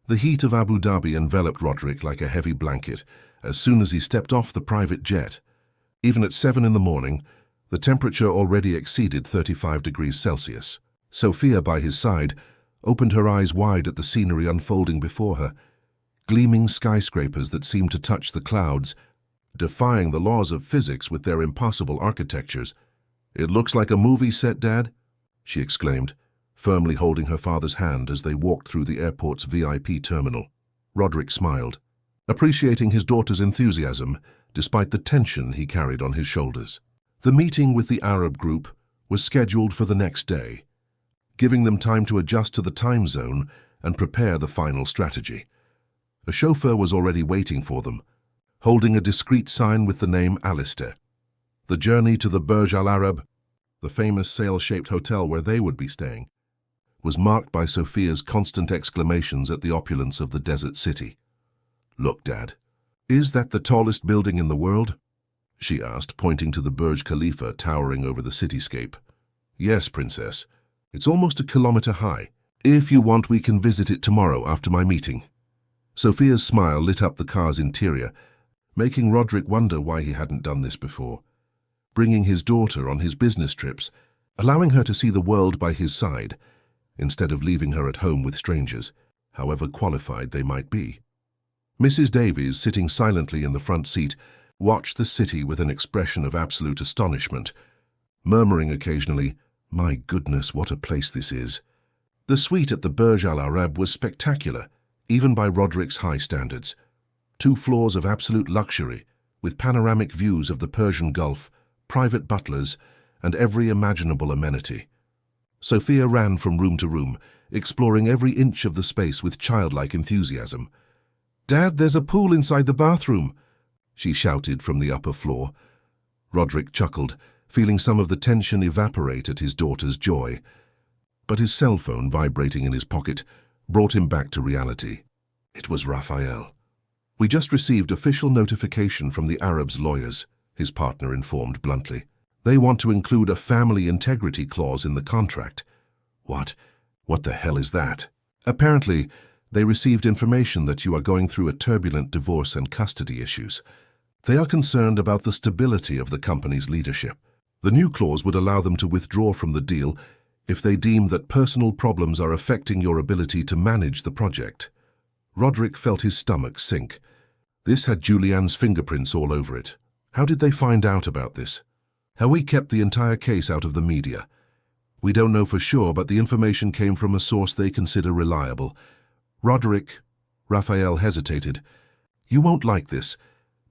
The heat of Abu Dhabi enveloped Roderick like a heavy blanket as soon as he stepped off the private jet. Even at 7 in the morning, the temperature already exceeded 35 degrees Celsius. Sophia, by his side, opened her eyes wide at the scenery unfolding before her. Gleaming skyscrapers that seemed to touch the clouds, defying the laws of physics with their impossible architectures. "It looks like a movie set, Dad," she exclaimed, firmly holding her father's hand as they walked through the airport's VIP terminal. Roderick smiled, appreciating his daughter's enthusiasm despite the tension he carried on his shoulders. The meeting with the Arab group was scheduled for the next day, giving them time to adjust to the time zone and prepare the final strategy. A chauffeur was already waiting for them, holding a discreet sign with the name Alistair. The journey to the Burj Al Arab, the famous sail-shaped hotel where they would be staying, was marked by Sophia's constant exclamations at the opulence of the desert city. "Look, Dad, is that the tallest building in the world?" she asked, pointing to the Burj Khalifa towering over the cityscape. "Yes, Princess. It's almost a kilometer high. If you want, we can visit it tomorrow after my meeting." Sophia's smile lit up the car's interior, making Roderick wonder why he hadn't done this before. Bringing his daughter on his business trips, allowing her to see the world by his side, instead of leaving her at home with strangers, however qualified they might be. Mrs. Davies, sitting silently in the front seat, watched the city with an expression of absolute astonishment, murmuring occasionally, "My goodness, what a place this is." The suite at the Burj Al Arab was spectacular, even by Roderick's high standards. 2 floors of absolute luxury, with panoramic views of the Persian Gulf, private butlers, and every imaginable amenity. Sophia ran from room to room, exploring every inch of the space with childlike enthusiasm. "Dad, there's a pool inside the bathroom," she shouted from the upper floor. Roderick chuckled, feeling some of the tension evaporate at his daughter's joy. But his cell phone, vibrating in his pocket, brought him back to reality. It was Raphael. "We just received official notification from the Arab's lawyers," his partner informed bluntly. "They want to include a family integrity clause in the contract." What the hell is that?" "Apparently, they received information that you are going through a turbulent divorce and custody issues. They are concerned about the stability of the company's leadership. The new clause would allow them to withdraw from the deal if they deem that personal problems are affecting your ability to manage the project. Roderick felt his stomach sink. This had Julianne's fingerprints all over it. How did they find out about this? Howie kept the entire case out of the media. We don't know for sure, but the information came from a source they consider reliable. Roderick, Raphael hesitated. You won't like this,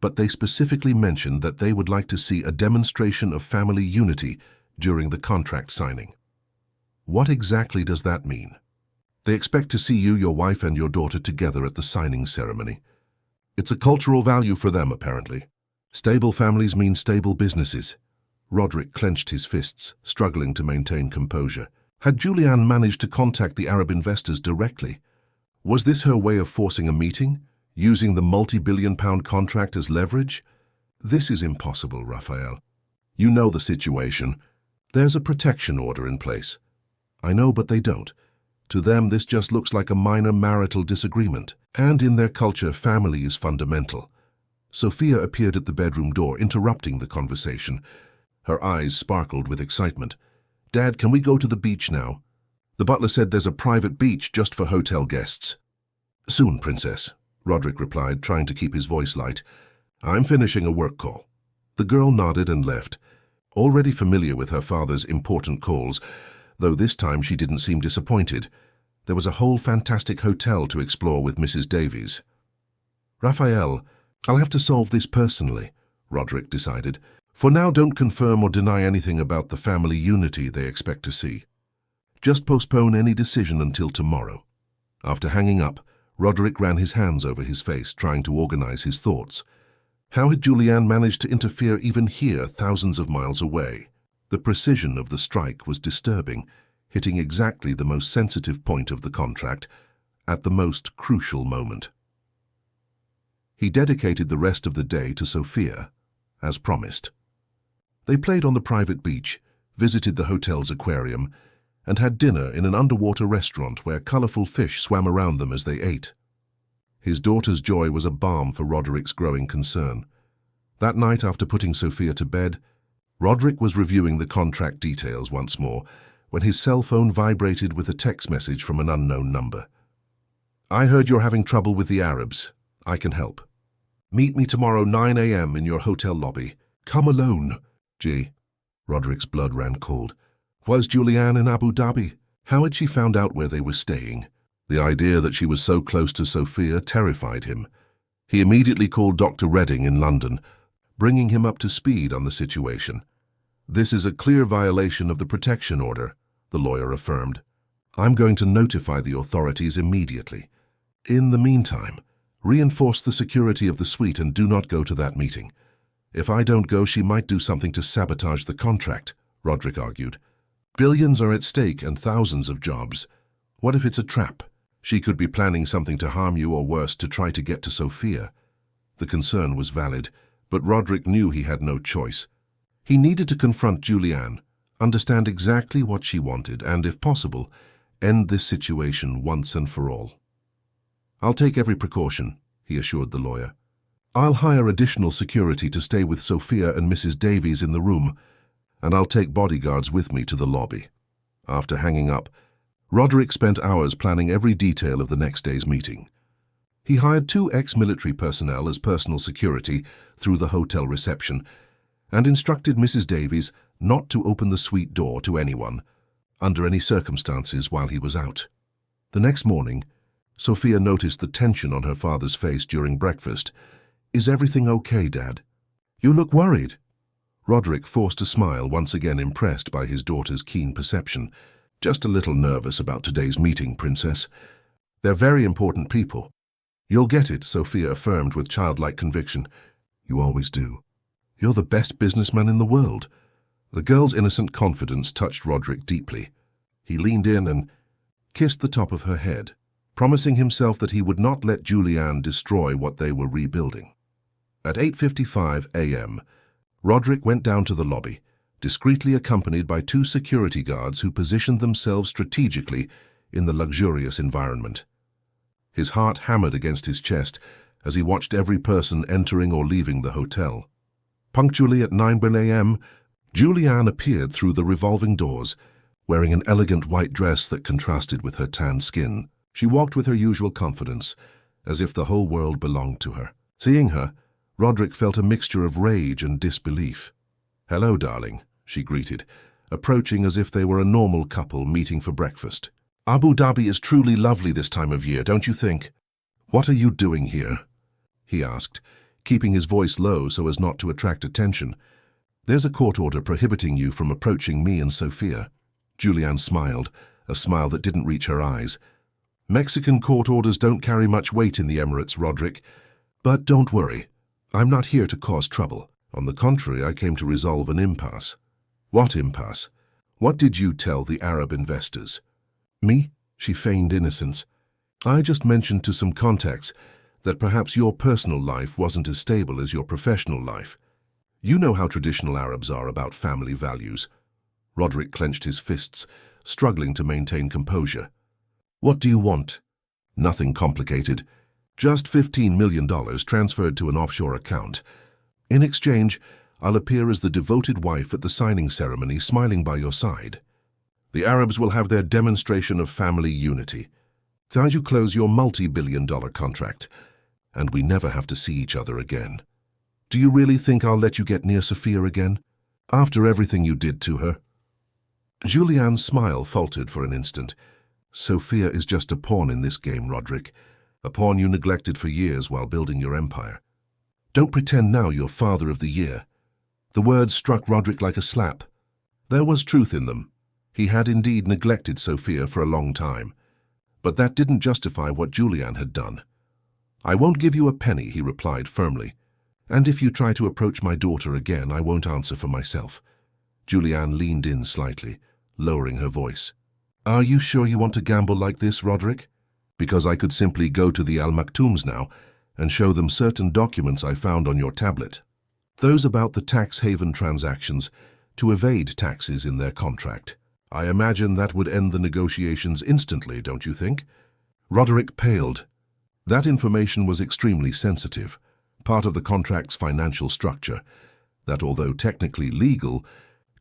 but they specifically mentioned that they would like to see a demonstration of family unity during the contract signing. What exactly does that mean? They expect to see you, your wife, and your daughter together at the signing ceremony. It's a cultural value for them, apparently. Stable families mean stable businesses. Roderick clenched his fists, struggling to maintain composure. Had Julianne managed to contact the Arab investors directly? Was this her way of forcing a meeting, using the multi-billion-pound contract as leverage? This is impossible, Raphael. You know the situation. There's a protection order in place. I know, but they don't. To them, this just looks like a minor marital disagreement. And in their culture, family is fundamental. Sophia appeared at the bedroom door, interrupting the conversation. Her eyes sparkled with excitement. Dad, can we go to the beach now? The butler said there's a private beach just for hotel guests. Soon, Princess, Roderick replied, trying to keep his voice light. I'm finishing a work call. The girl nodded and left, already familiar with her father's important calls, though this time she didn't seem disappointed. There was a whole fantastic hotel to explore with Mrs. Davies. Raphael, I'll have to solve this personally, Roderick decided. For now, don't confirm or deny anything about the family unity they expect to see. Just postpone any decision until tomorrow. After hanging up, Roderick ran his hands over his face, trying to organize his thoughts. How had Julianne managed to interfere even here, thousands of miles away? The precision of the strike was disturbing, hitting exactly the most sensitive point of the contract, at the most crucial moment. He dedicated the rest of the day to Sophia, as promised. They played on the private beach, visited the hotel's aquarium, and had dinner in an underwater restaurant where colorful fish swam around them as they ate. His daughter's joy was a balm for Roderick's growing concern. That night, after putting Sophia to bed, Roderick was reviewing the contract details once more when his cell phone vibrated with a text message from an unknown number. I heard you're having trouble with the Arabs. I can help. Meet me tomorrow 9 a.m. in your hotel lobby. Come alone. Gee, Roderick's blood ran cold. Was Julianne in Abu Dhabi? How had she found out where they were staying? The idea that she was so close to Sophia terrified him. He immediately called Dr. Redding in London, bringing him up to speed on the situation. This is a clear violation of the protection order, the lawyer affirmed. I'm going to notify the authorities immediately. In the meantime, reinforce the security of the suite and do not go to that meeting. If I don't go, she might do something to sabotage the contract, Roderick argued. Billions are at stake and thousands of jobs. What if it's a trap? She could be planning something to harm you or worse, to try to get to Sophia. The concern was valid, but Roderick knew he had no choice. He needed to confront Julianne, understand exactly what she wanted, and, if possible, end this situation once and for all. I'll take every precaution, he assured the lawyer. I'll hire additional security to stay with Sophia and Mrs. Davies in the room, and I'll take bodyguards with me to the lobby. After hanging up, Roderick spent hours planning every detail of the next day's meeting. He hired 2 ex-military personnel as personal security through the hotel reception and instructed Mrs. Davies not to open the suite door to anyone, under any circumstances, while he was out. The next morning, Sophia noticed the tension on her father's face during breakfast. Is everything okay, Dad? You look worried. Roderick forced a smile, once again impressed by his daughter's keen perception. Just a little nervous about today's meeting, Princess. They're very important people. You'll get it, Sophia affirmed with childlike conviction. You always do. You're the best businessman in the world. The girl's innocent confidence touched Roderick deeply. He leaned in and kissed the top of her head, promising himself that he would not let Julianne destroy what they were rebuilding. At 8:55 a.m., Roderick went down to the lobby, discreetly accompanied by 2 security guards who positioned themselves strategically in the luxurious environment. His heart hammered against his chest as he watched every person entering or leaving the hotel. Punctually at 9 a.m., Julianne appeared through the revolving doors, wearing an elegant white dress that contrasted with her tan skin. She walked with her usual confidence, as if the whole world belonged to her. Seeing her, Roderick felt a mixture of rage and disbelief. "Hello, darling," she greeted, approaching as if they were a normal couple meeting for breakfast. "Abu Dhabi is truly lovely this time of year, don't you think?" "What are you doing here?" he asked, keeping his voice low so as not to attract attention. "There's a court order prohibiting you from approaching me and Sophia." Julianne smiled, a smile that didn't reach her eyes. "Mexican court orders don't carry much weight in the Emirates, Roderick. But don't worry, I'm not here to cause trouble. On the contrary, I came to resolve an impasse." "What impasse? What did you tell the Arab investors?" "Me?" She feigned innocence. "I just mentioned to some contacts that perhaps your personal life wasn't as stable as your professional life. You know how traditional Arabs are about family values." Roderick clenched his fists, struggling to maintain composure. "What do you want?" "Nothing complicated. Just $15 million transferred to an offshore account. In exchange, I'll appear as the devoted wife at the signing ceremony, smiling by your side. The Arabs will have their demonstration of family unity. Till you close your multi-billion-dollar contract, and we never have to see each other again. Do you really think I'll let you get near Sophia again, after everything you did to her?" Julianne's smile faltered for an instant. "Sophia is just a pawn in this game, Roderick, a pawn you neglected for years while building your empire. Don't pretend now you're father of the year." The words struck Roderick like a slap. There was truth in them. He had indeed neglected Sophia for a long time. But that didn't justify what Julianne had done. "I won't give you a penny," he replied firmly. "And if you try to approach my daughter again, I won't answer for myself." Julianne leaned in slightly, lowering her voice. "Are you sure you want to gamble like this, Roderick? Because I could simply go to the Al Maktoums now and show them certain documents I found on your tablet. Those about the tax haven transactions to evade taxes in their contract. I imagine that would end the negotiations instantly, don't you think?" Roderick paled. That information was extremely sensitive, part of the contract's financial structure, that although technically legal,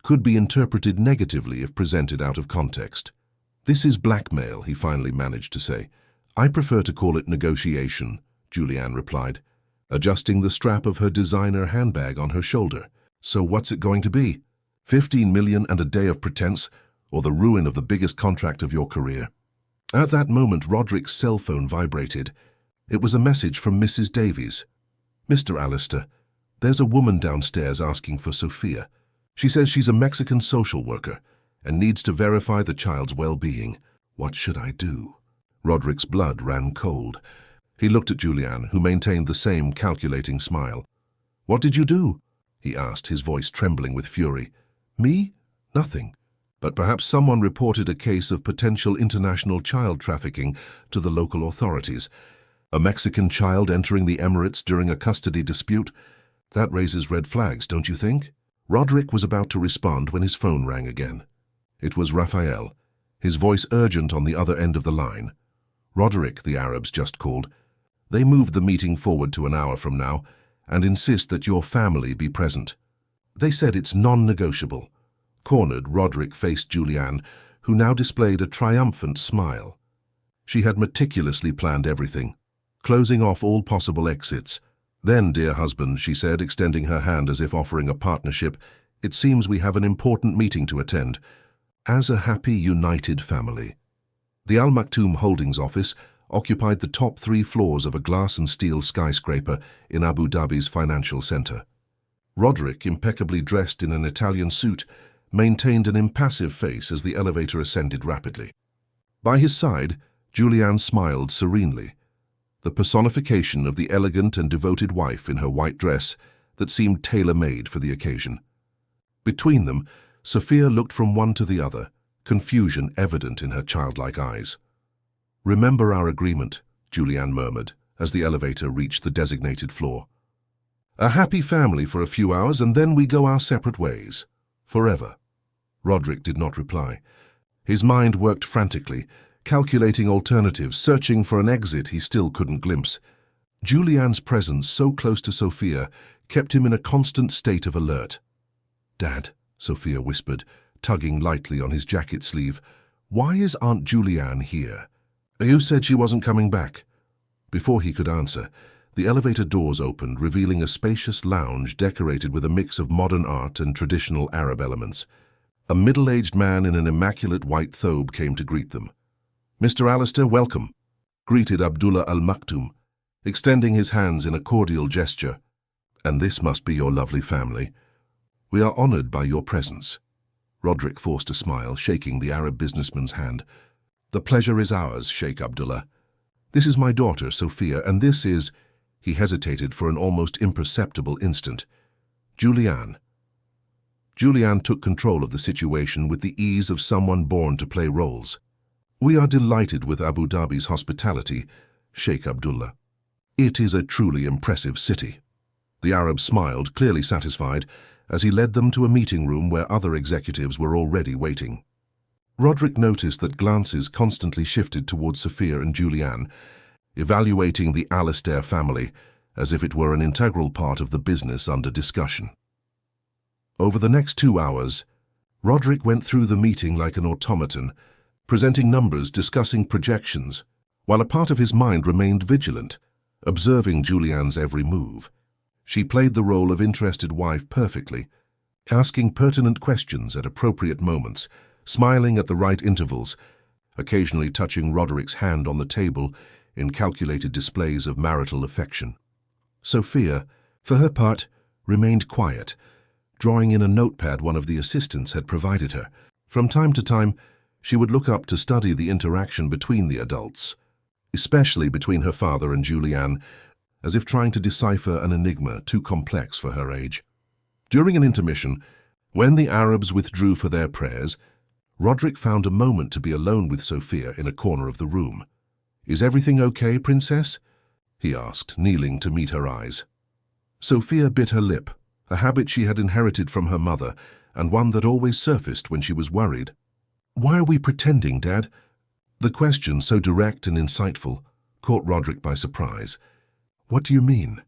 could be interpreted negatively if presented out of context. "This is blackmail," he finally managed to say. "I prefer to call it negotiation," Julianne replied, adjusting the strap of her designer handbag on her shoulder. "So what's it going to be? 15 million and a day of pretense, or the ruin of the biggest contract of your career?" At that moment, Roderick's cell phone vibrated. It was a message from Mrs. Davies. "Mr. Allister, there's a woman downstairs asking for Sophia. She says she's a Mexican social worker and needs to verify the child's well-being. What should I do?" Roderick's blood ran cold. He looked at Julianne, who maintained the same calculating smile. "What did you do?" he asked, his voice trembling with fury. "Me? Nothing. But perhaps someone reported a case of potential international child trafficking to the local authorities. A Mexican child entering the Emirates during a custody dispute? That raises red flags, don't you think?" Roderick was about to respond when his phone rang again. It was Raphael, his voice urgent on the other end of the line. "Roderick," the Arabs just called. "They moved the meeting forward to an hour from now and insist that your family be present. They said it's non-negotiable." Cornered, Roderick faced Julianne, who now displayed a triumphant smile. She had meticulously planned everything, closing off all possible exits. "Then, dear husband," she said, extending her hand as if offering a partnership, "it seems we have an important meeting to attend. As a happy, united family." The Al Maktoum Holdings office occupied the top 3 floors of a glass and steel skyscraper in Abu Dhabi's financial center. Roderick, impeccably dressed in an Italian suit, maintained an impassive face as the elevator ascended rapidly. By his side, Julianne smiled serenely, the personification of the elegant and devoted wife in her white dress that seemed tailor-made for the occasion. Between them, Sophia looked from one to the other, confusion evident in her childlike eyes. "Remember our agreement," Julianne murmured, as the elevator reached the designated floor. "A happy family for a few hours, and then we go our separate ways. Forever." Roderick did not reply. His mind worked frantically, calculating alternatives, searching for an exit he still couldn't glimpse. Julianne's presence so close to Sophia kept him in a constant state of alert. "Dad," Sophia whispered, tugging lightly on his jacket sleeve. "Why is Aunt Julianne here? You said she wasn't coming back." Before he could answer, the elevator doors opened, revealing a spacious lounge decorated with a mix of modern art and traditional Arab elements. A middle-aged man in an immaculate white thobe came to greet them. "Mr. Alistair, welcome," greeted Abdullah al-Maktoum, extending his hands in a cordial gesture. "And this must be your lovely family. We are honored by your presence." Roderick forced a smile, shaking the Arab businessman's hand. "The pleasure is ours, Sheikh Abdullah. This is my daughter, Sophia, and this is—" He hesitated for an almost imperceptible instant. "Julianne." Julianne took control of the situation with the ease of someone born to play roles. "We are delighted with Abu Dhabi's hospitality, Sheikh Abdullah. It is a truly impressive city." The Arab smiled, clearly satisfied, as he led them to a meeting room where other executives were already waiting. Roderick noticed that glances constantly shifted towards Sophia and Julianne, evaluating the Alistair family as if it were an integral part of the business under discussion. Over the next 2 hours, Roderick went through the meeting like an automaton, presenting numbers, discussing projections, while a part of his mind remained vigilant, observing Julianne's every move. She played the role of interested wife perfectly, asking pertinent questions at appropriate moments, smiling at the right intervals, occasionally touching Roderick's hand on the table in calculated displays of marital affection. Sophia, for her part, remained quiet, drawing in a notepad one of the assistants had provided her. From time to time, she would look up to study the interaction between the adults, especially between her father and Julianne, as if trying to decipher an enigma too complex for her age. During an intermission, when the Arabs withdrew for their prayers, Roderick found a moment to be alone with Sophia in a corner of the room. "Is everything okay, Princess?" he asked, kneeling to meet her eyes. Sophia bit her lip, a habit she had inherited from her mother, and one that always surfaced when she was worried. "Why are we pretending, Dad?" The question, so direct and insightful, caught Roderick by surprise. "What do you mean?"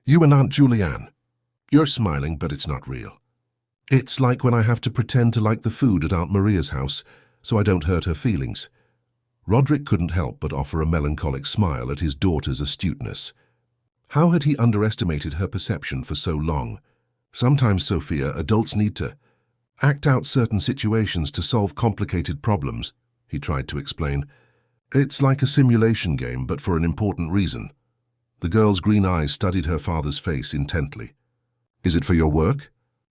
"You and Aunt Julianne. You're smiling, but it's not real. It's like when I have to pretend to like the food at Aunt Maria's house, so I don't hurt her feelings." Roderick couldn't help but offer a melancholic smile at his daughter's astuteness. How had he underestimated her perception for so long? "Sometimes, Sophia, adults need to act out certain situations to solve complicated problems," he tried to explain. "It's like a simulation game, but for an important reason." The girl's green eyes studied her father's face intently. "Is it for your work?"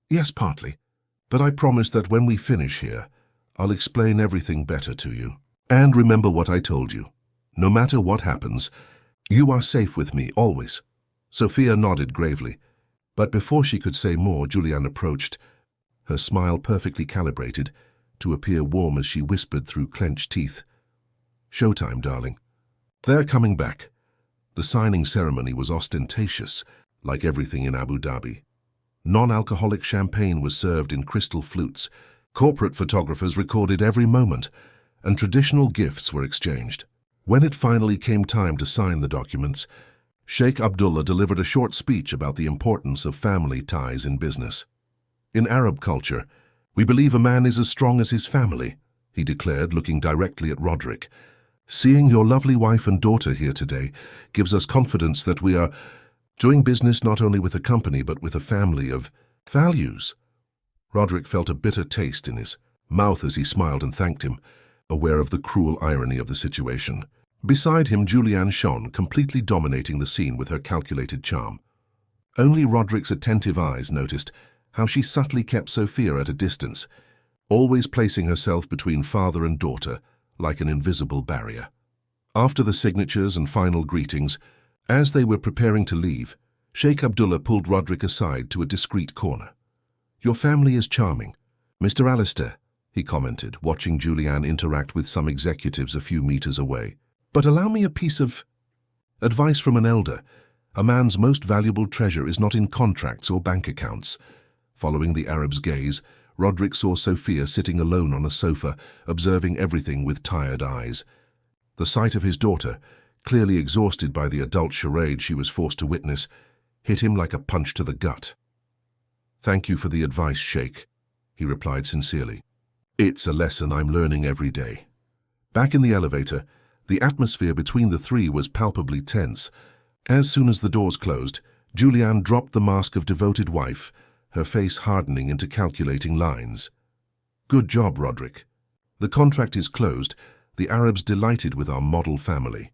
"Yes, partly. But I promise that when we finish here, I'll explain everything better to you. And remember what I told you. No matter what happens, you are safe with me, always." Sophia nodded gravely, but before she could say more, Julianne approached, her smile perfectly calibrated to appear warm as she whispered through clenched teeth, "Showtime, darling." "They're coming back." The signing ceremony was ostentatious, like everything in Abu Dhabi. Non-alcoholic champagne was served in crystal flutes, corporate photographers recorded every moment, and traditional gifts were exchanged. When it finally came time to sign the documents, Sheikh Abdullah delivered a short speech about the importance of family ties in business. "In Arab culture, we believe a man is as strong as his family," he declared, looking directly at Roderick. "Seeing your lovely wife and daughter here today gives us confidence that we are doing business not only with a company but with a family of values." Roderick felt a bitter taste in his mouth as he smiled and thanked him, aware of the cruel irony of the situation. Beside him, Julianne shone, completely dominating the scene with her calculated charm. Only Roderick's attentive eyes noticed how she subtly kept Sophia at a distance, always placing herself between father and daughter like an invisible barrier. After the signatures and final greetings, as they were preparing to leave, Sheikh Abdullah pulled Roderick aside to a discreet corner. "Your family is charming, Mr. Alistair," he commented, watching Julianne interact with some executives a few meters away. "But allow me a piece of advice from an elder. A man's most valuable treasure is not in contracts or bank accounts." Following the Arab's gaze, Roderick saw Sophia sitting alone on a sofa, observing everything with tired eyes. The sight of his daughter, clearly exhausted by the adult charade she was forced to witness, hit him like a punch to the gut. "Thank you for the advice, Sheikh," he replied sincerely. It's a lesson I'm learning every day. Back in the elevator, the atmosphere between the three was palpably tense. As soon as the doors closed, Julianne dropped the mask of devoted wife, her face hardening into calculating lines. Good job, Roderick. The contract is closed. The Arab's delighted with our model family.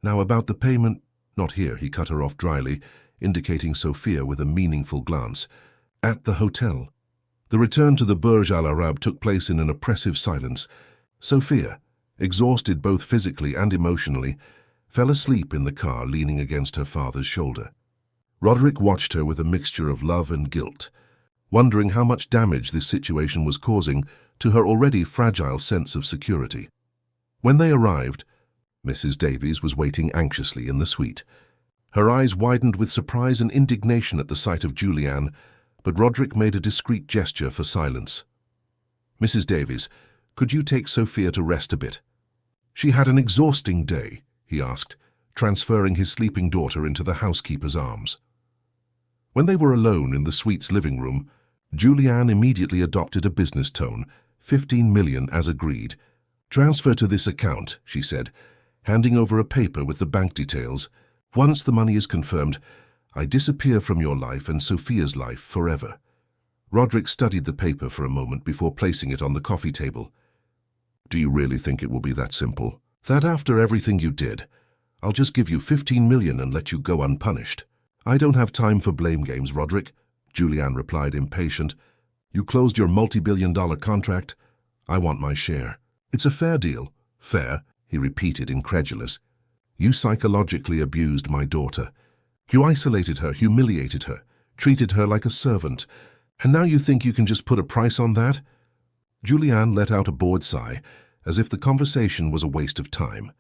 Now about the payment— Not here, he cut her off dryly, indicating Sophia with a meaningful glance. At the hotel. The return to the Burj Al Arab took place in an oppressive silence. Sophia, exhausted both physically and emotionally, fell asleep in the car leaning against her father's shoulder. Roderick watched her with a mixture of love and guilt, wondering how much damage this situation was causing to her already fragile sense of security. When they arrived, Mrs. Davies was waiting anxiously in the suite. Her eyes widened with surprise and indignation at the sight of Julianne, but Roderick made a discreet gesture for silence. Mrs. Davies, could you take Sophia to rest a bit? She had an exhausting day, he asked, transferring his sleeping daughter into the housekeeper's arms. When they were alone in the suite's living room, Julianne immediately adopted a business tone, 15 million as agreed. Transfer to this account, she said, handing over a paper with the bank details. Once the money is confirmed, I disappear from your life and Sophia's life forever. Roderick studied the paper for a moment before placing it on the coffee table. Do you really think it will be that simple? That after everything you did, I'll just give you 15 million and let you go unpunished? I don't have time for blame games, Roderick, Julianne replied, impatient. You closed your multi-billion-dollar contract. I want my share. It's a fair deal. Fair, he repeated, incredulous. You psychologically abused my daughter. You isolated her, humiliated her, treated her like a servant, and now you think you can just put a price on that? Julianne let out a bored sigh, as if the conversation was a waste of time.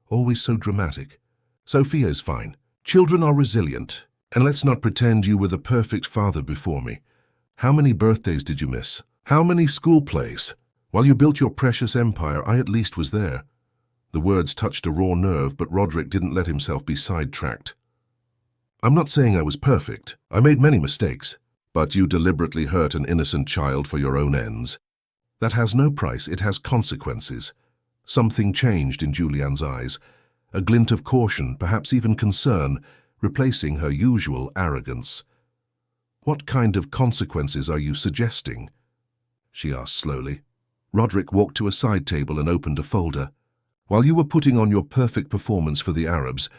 Always so dramatic. Sophia is fine. Children are resilient, and let's not pretend you were the perfect father before me. How many birthdays did you miss? How many school plays? While you built your precious empire, I at least was there. The words touched a raw nerve, but Roderick didn't let himself be sidetracked. I'm not saying I was perfect. I made many mistakes. But you deliberately hurt an innocent child for your own ends. That has no price, it has consequences. Something changed in Julianne's eyes, a glint of caution, perhaps even concern, replacing her usual arrogance. What kind of consequences are you suggesting? She asked slowly. Roderick walked to a side table and opened a folder. While you were putting on your perfect performance for the Arabs,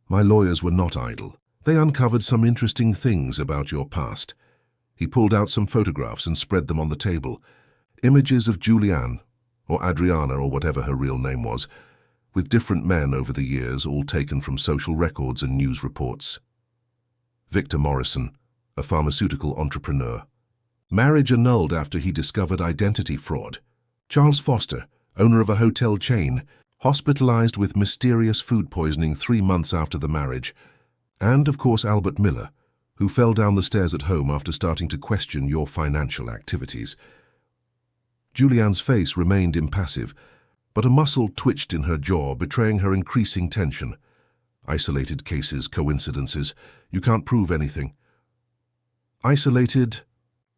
my lawyers were not idle. They uncovered some interesting things about your past. He pulled out some photographs and spread them on the table. Images of Julianne, or Adriana, or whatever her real name was, with different men over the years, all taken from social records and news reports. Victor Morrison, a pharmaceutical entrepreneur. Marriage annulled after he discovered identity fraud. Charles Foster, owner of a hotel chain, hospitalized with mysterious food poisoning 3 months after the marriage. And, of course, Albert Miller, who fell down the stairs at home after starting to question your financial activities. Julianne's face remained impassive, but a muscle twitched in her jaw, betraying her increasing tension. Isolated cases, coincidences. You can't prove anything. Isolated?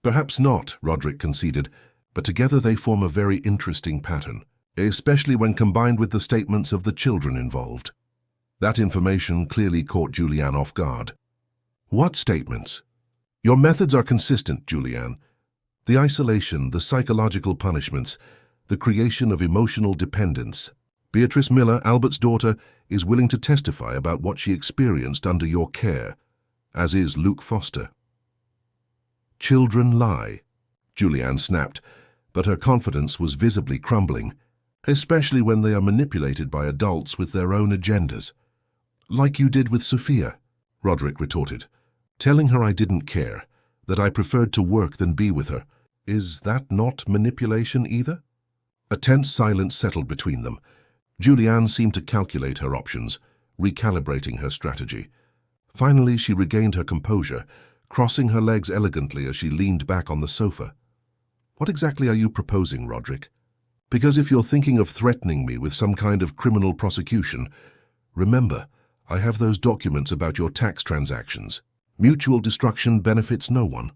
Perhaps not, Roderick conceded, but together they form a very interesting pattern, especially when combined with the statements of the children involved. That information clearly caught Julianne off guard. What statements? Your methods are consistent, Julianne. The isolation, the psychological punishments, the creation of emotional dependence. Beatrice Miller, Albert's daughter, is willing to testify about what she experienced under your care, as is Luke Foster. Children lie, Julianne snapped, but her confidence was visibly crumbling, especially when they are manipulated by adults with their own agendas. Like you did with Sophia, Roderick retorted, telling her I didn't care, that I preferred to work than be with her. Is that not manipulation either? A tense silence settled between them. Julianne seemed to calculate her options, recalibrating her strategy. Finally, she regained her composure, crossing her legs elegantly as she leaned back on the sofa. What exactly are you proposing, Roderick? Because if you're thinking of threatening me with some kind of criminal prosecution, remember, I have those documents about your tax transactions. Mutual destruction benefits no one.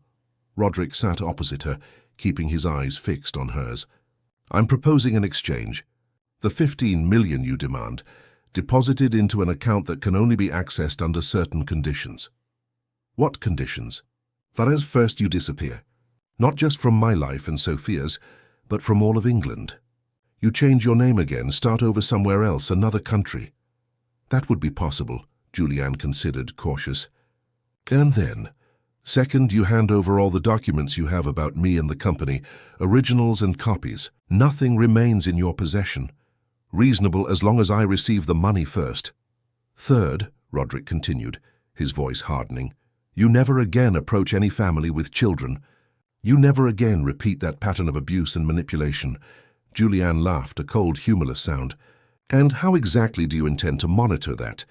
Roderick sat opposite her, keeping his eyes fixed on hers. "I'm proposing an exchange. The 15 million you demand, deposited into an account that can only be accessed under certain conditions." "What conditions?" "That first you disappear. Not just from my life and Sophia's, but from all of England. You change your name again, start over somewhere else, another country." "That would be possible," Julianne considered, cautious. "And then, second, you hand over all the documents you have about me and the company, originals and copies. Nothing remains in your possession. Reasonable as long as I receive the money first. Third," Roderick continued, his voice hardening, "you never again approach any family with children. You never again repeat that pattern of abuse and manipulation." Julianne laughed, a cold, humorless sound. "And how exactly do you intend to monitor that?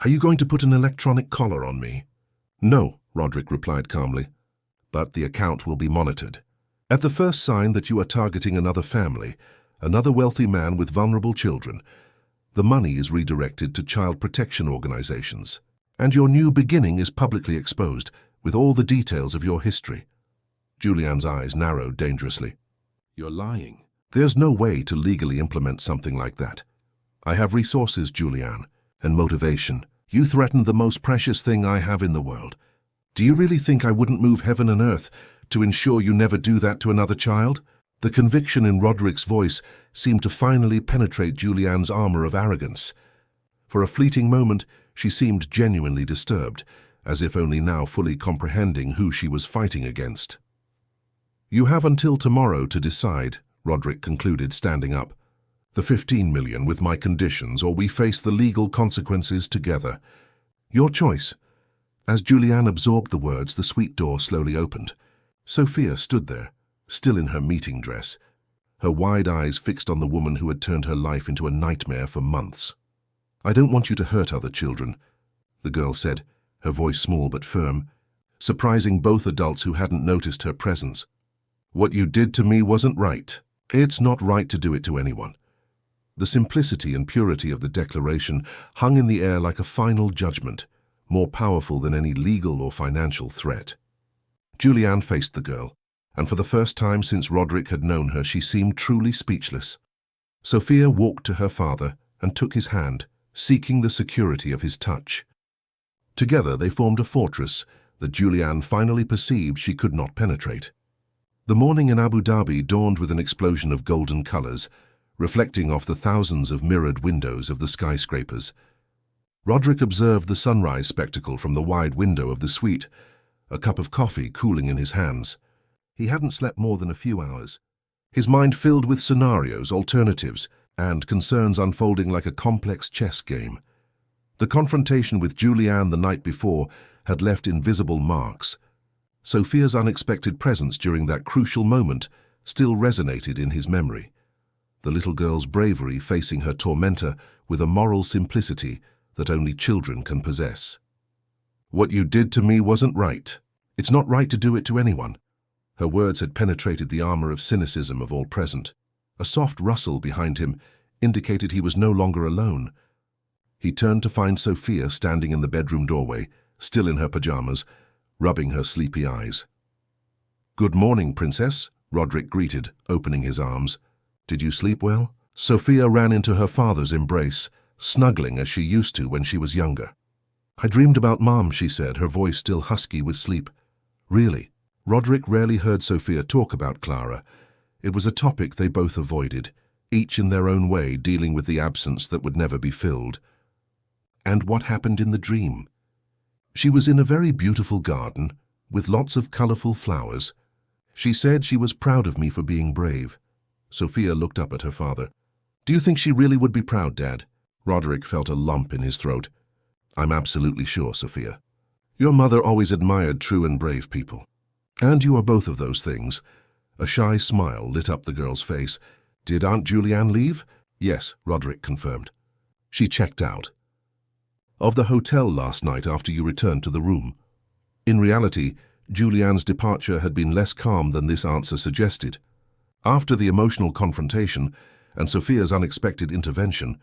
Are you going to put an electronic collar on me?" "No," Roderick replied calmly, "but the account will be monitored. At the first sign that you are targeting another family, another wealthy man with vulnerable children, the money is redirected to child protection organizations, and your new beginning is publicly exposed with all the details of your history." Julianne's eyes narrowed dangerously. "You're lying. There's no way to legally implement something like that. I have resources, Julianne, and motivation. You threatened the most precious thing I have in the world. Do you really think I wouldn't move heaven and earth to ensure you never do that to another child?" The conviction in Roderick's voice seemed to finally penetrate Julianne's armor of arrogance. For a fleeting moment, she seemed genuinely disturbed, as if only now fully comprehending who she was fighting against. "You have until tomorrow to decide," Roderick concluded, standing up. "The 15 million with my conditions, or we face the legal consequences together. Your choice." As Julianne absorbed the words, the suite door slowly opened. Sophia stood there, still in her meeting dress, her wide eyes fixed on the woman who had turned her life into a nightmare for months. "I don't want you to hurt other children," the girl said, her voice small but firm, surprising both adults who hadn't noticed her presence. "What you did to me wasn't right. It's not right to do it to anyone." The simplicity and purity of the declaration hung in the air like a final judgment, more powerful than any legal or financial threat. Julianne faced the girl, and for the first time since Roderick had known her, she seemed truly speechless. Sophia walked to her father and took his hand, seeking the security of his touch. Together they formed a fortress that Julianne finally perceived she could not penetrate. The morning in Abu Dhabi dawned with an explosion of golden colors, reflecting off the thousands of mirrored windows of the skyscrapers. Roderick observed the sunrise spectacle from the wide window of the suite, a cup of coffee cooling in his hands. He hadn't slept more than a few hours, his mind filled with scenarios, alternatives, and concerns unfolding like a complex chess game. The confrontation with Julianne the night before had left invisible marks. Sophia's unexpected presence during that crucial moment still resonated in his memory. The little girl's bravery facing her tormentor with a moral simplicity that only children can possess. "What you did to me wasn't right. It's not right to do it to anyone." Her words had penetrated the armor of cynicism of all present. A soft rustle behind him indicated he was no longer alone. He turned to find Sophia standing in the bedroom doorway, still in her pajamas, rubbing her sleepy eyes. "Good morning, Princess," Roderick greeted, opening his arms. "Did you sleep well?" Sophia ran into her father's embrace, snuggling as she used to when she was younger. "I dreamed about Mom," she said, her voice still husky with sleep. "Really?" Roderick rarely heard Sophia talk about Clara. It was a topic they both avoided, each in their own way dealing with the absence that would never be filled. "And what happened in the dream?" "She was in a very beautiful garden, with lots of colorful flowers. She said she was proud of me for being brave." Sophia looked up at her father. "Do you think she really would be proud, Dad?" Roderick felt a lump in his throat. "I'm absolutely sure, Sophia. Your mother always admired true and brave people. And you are both of those things." A shy smile lit up the girl's face. "Did Aunt Julianne leave?" "Yes," Roderick confirmed. "She checked out of the hotel last night after you returned to the room." In reality, Julianne's departure had been less calm than this answer suggested. After the emotional confrontation and Sophia's unexpected intervention,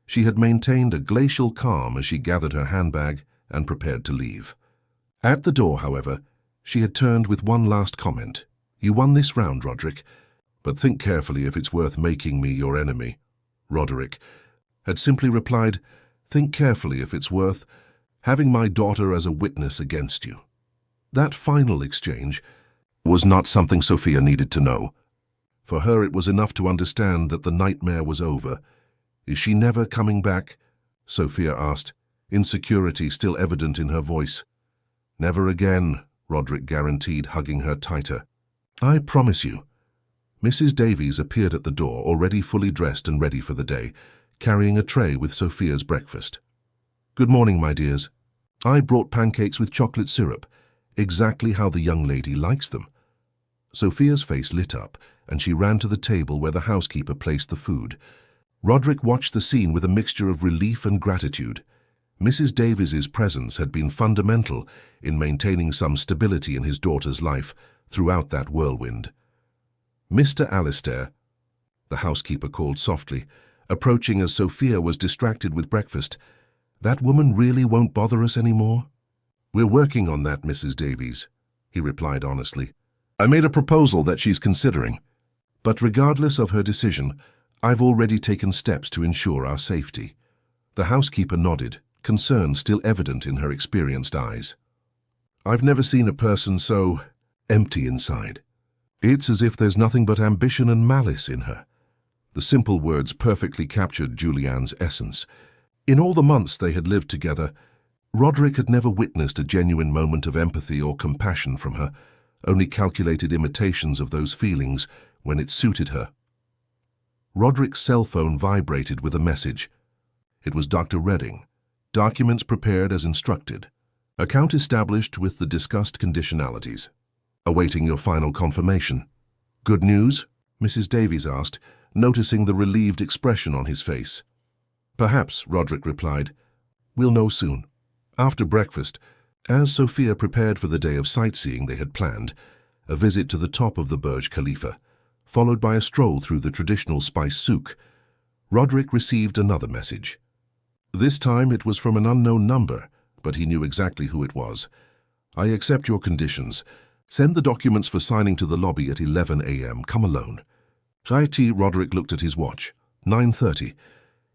she had maintained a glacial calm as she gathered her handbag and prepared to leave. At the door, however, she had turned with one last comment. You won this round, Roderick, but think carefully if it's worth making me your enemy. Roderick had simply replied, think carefully if it's worth having my daughter as a witness against you. That final exchange was not something Sophia needed to know. For her, it was enough to understand that the nightmare was over. Is she never coming back? Sophia asked, insecurity still evident in her voice. Never again, Roderick guaranteed, hugging her tighter. I promise you. Mrs. Davies appeared at the door, already fully dressed and ready for the day, carrying a tray with Sophia's breakfast. Good morning, my dears. I brought pancakes with chocolate syrup, exactly how the young lady likes them. Sophia's face lit up, and she ran to the table where the housekeeper placed the food. Roderick watched the scene with a mixture of relief and gratitude. Mrs. Davies's presence had been fundamental in maintaining some stability in his daughter's life throughout that whirlwind. Mr. Alistair, the housekeeper called softly, approaching as Sophia was distracted with breakfast. That woman really won't bother us anymore? We're working on that, Mrs. Davies, he replied honestly. I made a proposal that she's considering, but regardless of her decision, I've already taken steps to ensure our safety. The housekeeper nodded, concern still evident in her experienced eyes. I've never seen a person so empty inside. It's as if there's nothing but ambition and malice in her. The simple words perfectly captured Julianne's essence. In all the months they had lived together, Roderick had never witnessed a genuine moment of empathy or compassion from her, only calculated imitations of those feelings when it suited her. Roderick's cell phone vibrated with a message. It was Dr. Redding. Documents prepared as instructed. Account established with the discussed conditionalities. Awaiting your final confirmation. Good news? Mrs. Davies asked, noticing the relieved expression on his face. Perhaps, Roderick replied. We'll know soon. After breakfast, as Sophia prepared for the day of sightseeing they had planned, a visit to the top of the Burj Khalifa, followed by a stroll through the traditional spice souk, Roderick received another message. This time it was from an unknown number, but he knew exactly who it was. I accept your conditions. Send the documents for signing to the lobby at 11 a.m. Come alone. Roderick looked at his watch. 9:30.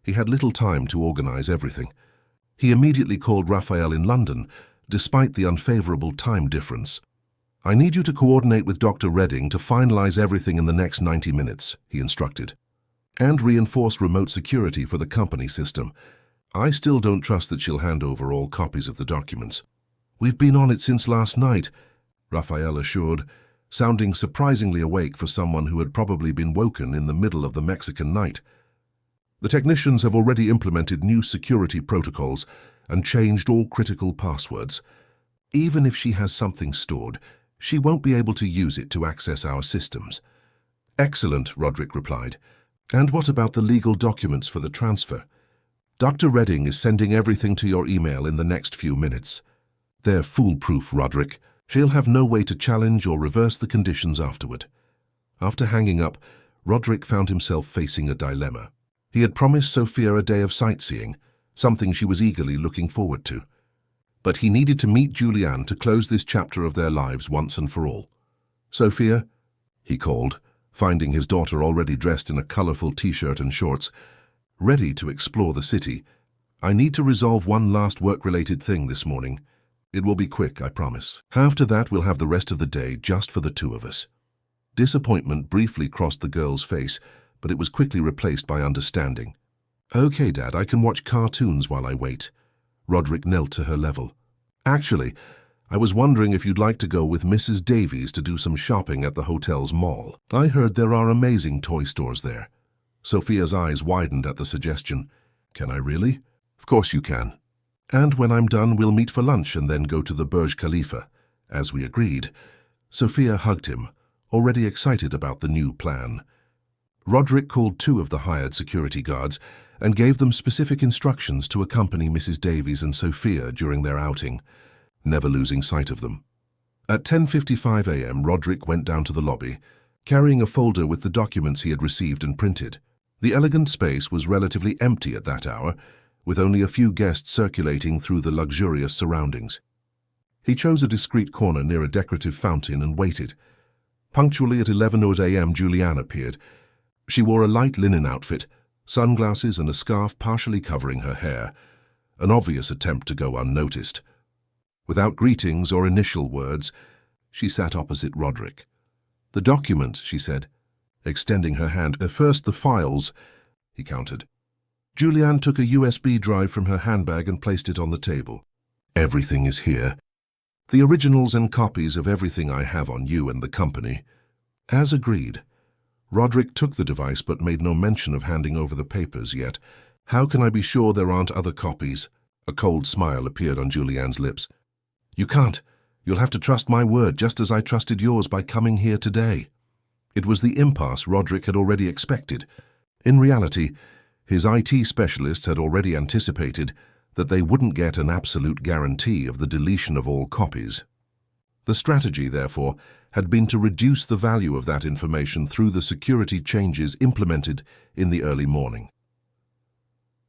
He had little time to organize everything. He immediately called Raphael in London, despite the unfavorable time difference. I need you to coordinate with Dr. Redding to finalize everything in the next 90 minutes, he instructed. And reinforce remote security for the company system. I still don't trust that she'll hand over all copies of the documents. We've been on it since last night, Raphael assured, sounding surprisingly awake for someone who had probably been woken in the middle of the Mexican night. The technicians have already implemented new security protocols and changed all critical passwords. Even if she has something stored, she won't be able to use it to access our systems. Excellent, Roderick replied. And what about the legal documents for the transfer? Dr. Redding is sending everything to your email in the next few minutes. They're foolproof, Roderick. She'll have no way to challenge or reverse the conditions afterward. After hanging up, Roderick found himself facing a dilemma. He had promised Sophia a day of sightseeing, something she was eagerly looking forward to. But he needed to meet Julianne to close this chapter of their lives once and for all. Sophia, he called, finding his daughter already dressed in a colorful t-shirt and shorts, ready to explore the city. I need to resolve one last work-related thing this morning. It will be quick, I promise. After that, we'll have the rest of the day just for the two of us. Disappointment briefly crossed the girl's face, but it was quickly replaced by understanding. Okay, Dad, I can watch cartoons while I wait. Roderick knelt to her level. Actually, I was wondering if you'd like to go with Mrs. Davies to do some shopping at the hotel's mall. I heard there are amazing toy stores there. Sophia's eyes widened at the suggestion. Can I really? Of course you can. And when I'm done, we'll meet for lunch and then go to the Burj Khalifa, as we agreed. Sophia hugged him, already excited about the new plan. Roderick called 2 of the hired security guards and gave them specific instructions to accompany Mrs. Davies and Sophia during their outing, never losing sight of them. At 10:55 a.m., Roderick went down to the lobby, carrying a folder with the documents he had received and printed. The elegant space was relatively empty at that hour, with only a few guests circulating through the luxurious surroundings. He chose a discreet corner near a decorative fountain and waited. Punctually at 11 a.m., Julianne appeared. She wore a light linen outfit, sunglasses and a scarf partially covering her hair, an obvious attempt to go unnoticed. Without greetings or initial words, she sat opposite Roderick. "The documents," she said, extending her hand. "First the files," he countered. Julianne took a USB drive from her handbag and placed it on the table. "Everything is here. The originals and copies of everything I have on you and the company." As agreed. Roderick took the device but made no mention of handing over the papers yet. "How can I be sure there aren't other copies?" A cold smile appeared on Julianne's lips. "You can't. You'll have to trust my word, just as I trusted yours by coming here today." It was the impasse Roderick had already expected. In reality, his IT specialists had already anticipated that they wouldn't get an absolute guarantee of the deletion of all copies. The strategy, therefore, had been to reduce the value of that information through the security changes implemented in the early morning.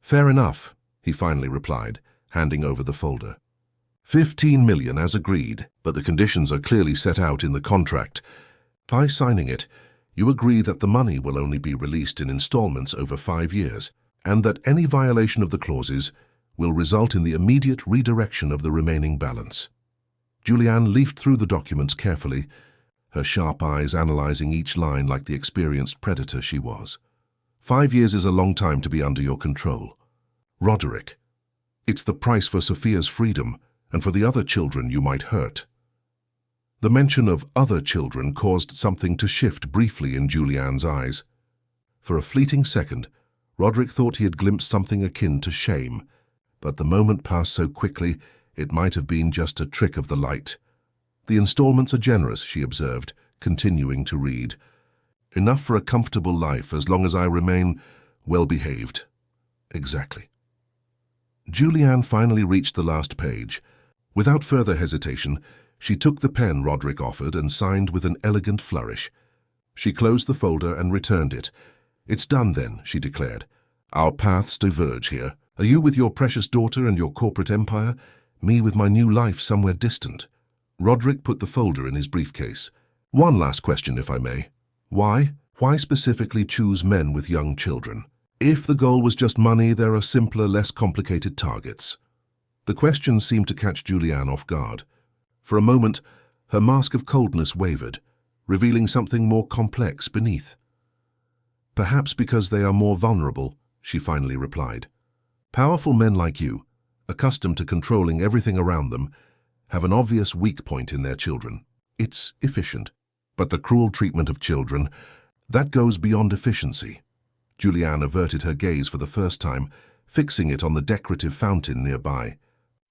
"Fair enough," he finally replied, handing over the folder. 15 million as agreed, but the conditions are clearly set out in the contract. By signing it, you agree that the money will only be released in installments over 5 years, and that any violation of the clauses will result in the immediate redirection of the remaining balance. Julianne leafed through the documents carefully, her sharp eyes analyzing each line like the experienced predator she was. 5 years is a long time to be under your control. Roderick, it's the price for Sophia's freedom and for the other children you might hurt. The mention of other children caused something to shift briefly in Julianne's eyes. For a fleeting second, Roderick thought he had glimpsed something akin to shame, but the moment passed so quickly it might have been just a trick of the light. "The installments are generous," she observed, continuing to read. "Enough for a comfortable life as long as I remain well-behaved." Exactly. Julianne finally reached the last page. Without further hesitation, she took the pen Roderick offered and signed with an elegant flourish. She closed the folder and returned it. "It's done then," she declared. "Our paths diverge here. Are you with your precious daughter and your corporate empire? Me with my new life somewhere distant." Roderick put the folder in his briefcase. "One last question, if I may. Why? Why specifically choose men with young children? If the goal was just money, there are simpler, less complicated targets." The question seemed to catch Julianne off guard. For a moment, her mask of coldness wavered, revealing something more complex beneath. "Perhaps because they are more vulnerable," she finally replied. "Powerful men like you, accustomed to controlling everything around them, have an obvious weak point in their children. It's efficient. But the cruel treatment of children, that goes beyond efficiency." Julianne averted her gaze for the first time, fixing it on the decorative fountain nearby.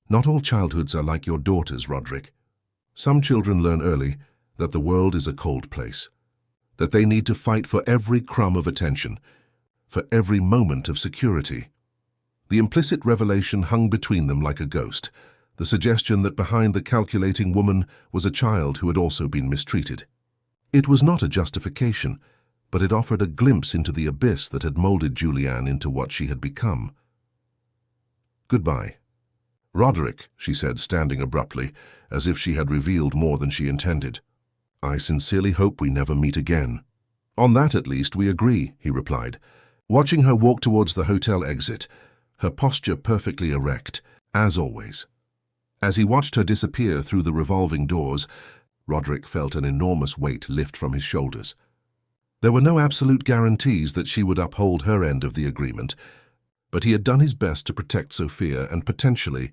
"Not all childhoods are like your daughter's, Roderick. Some children learn early that the world is a cold place, that they need to fight for every crumb of attention, for every moment of security." The implicit revelation hung between them like a ghost, the suggestion that behind the calculating woman was a child who had also been mistreated. It was not a justification, but it offered a glimpse into the abyss that had molded Julianne into what she had become. "Goodbye." "Roderick," she said, standing abruptly, as if she had revealed more than she intended. "I sincerely hope we never meet again." "On that, at least, we agree," he replied, watching her walk towards the hotel exit, her posture perfectly erect, as always. As he watched her disappear through the revolving doors, Roderick felt an enormous weight lift from his shoulders. There were no absolute guarantees that she would uphold her end of the agreement, but he had done his best to protect Sophia and potentially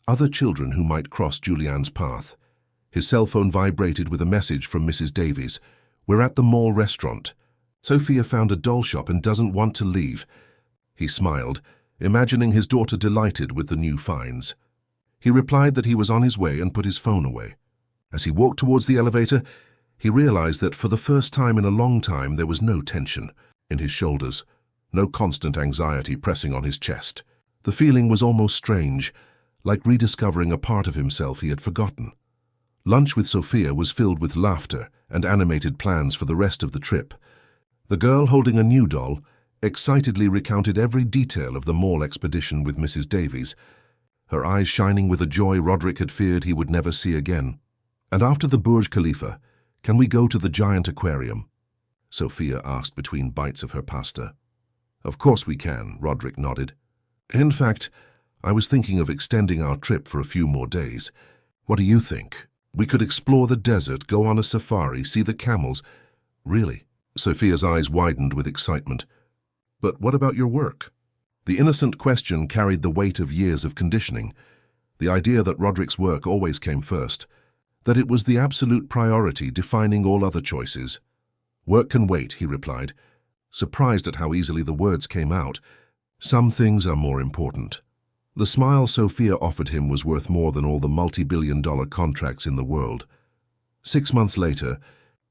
other children who might cross Julianne's path. His cell phone vibrated with a message from Mrs. Davies. "We're at the mall restaurant. Sophia found a doll shop and doesn't want to leave." He smiled, imagining his daughter delighted with the new finds. He replied that he was on his way and put his phone away. As he walked towards the elevator, he realized that for the first time in a long time there was no tension in his shoulders, no constant anxiety pressing on his chest. The feeling was almost strange, like rediscovering a part of himself he had forgotten. Lunch with Sophia was filled with laughter and animated plans for the rest of the trip. The girl holding a new doll excitedly recounted every detail of the mall expedition with Mrs. Davies, her eyes shining with a joy Roderick had feared he would never see again. And after the Burj Khalifa "Can we go to the giant aquarium?" Sophia asked between bites of her pasta. "Of course we can," Roderick nodded. "In fact, I was thinking of extending our trip for a few more days. What do you think? We could explore the desert, go on a safari, see the camels." "Really?" Sophia's eyes widened with excitement. "But what about your work?" The innocent question carried the weight of years of conditioning. The idea that Roderick's work always came first, that it was the absolute priority defining all other choices. "Work can wait," he replied, surprised at how easily the words came out. "Some things are more important." The smile Sophia offered him was worth more than all the multi-billion-dollar contracts in the world. 6 months later,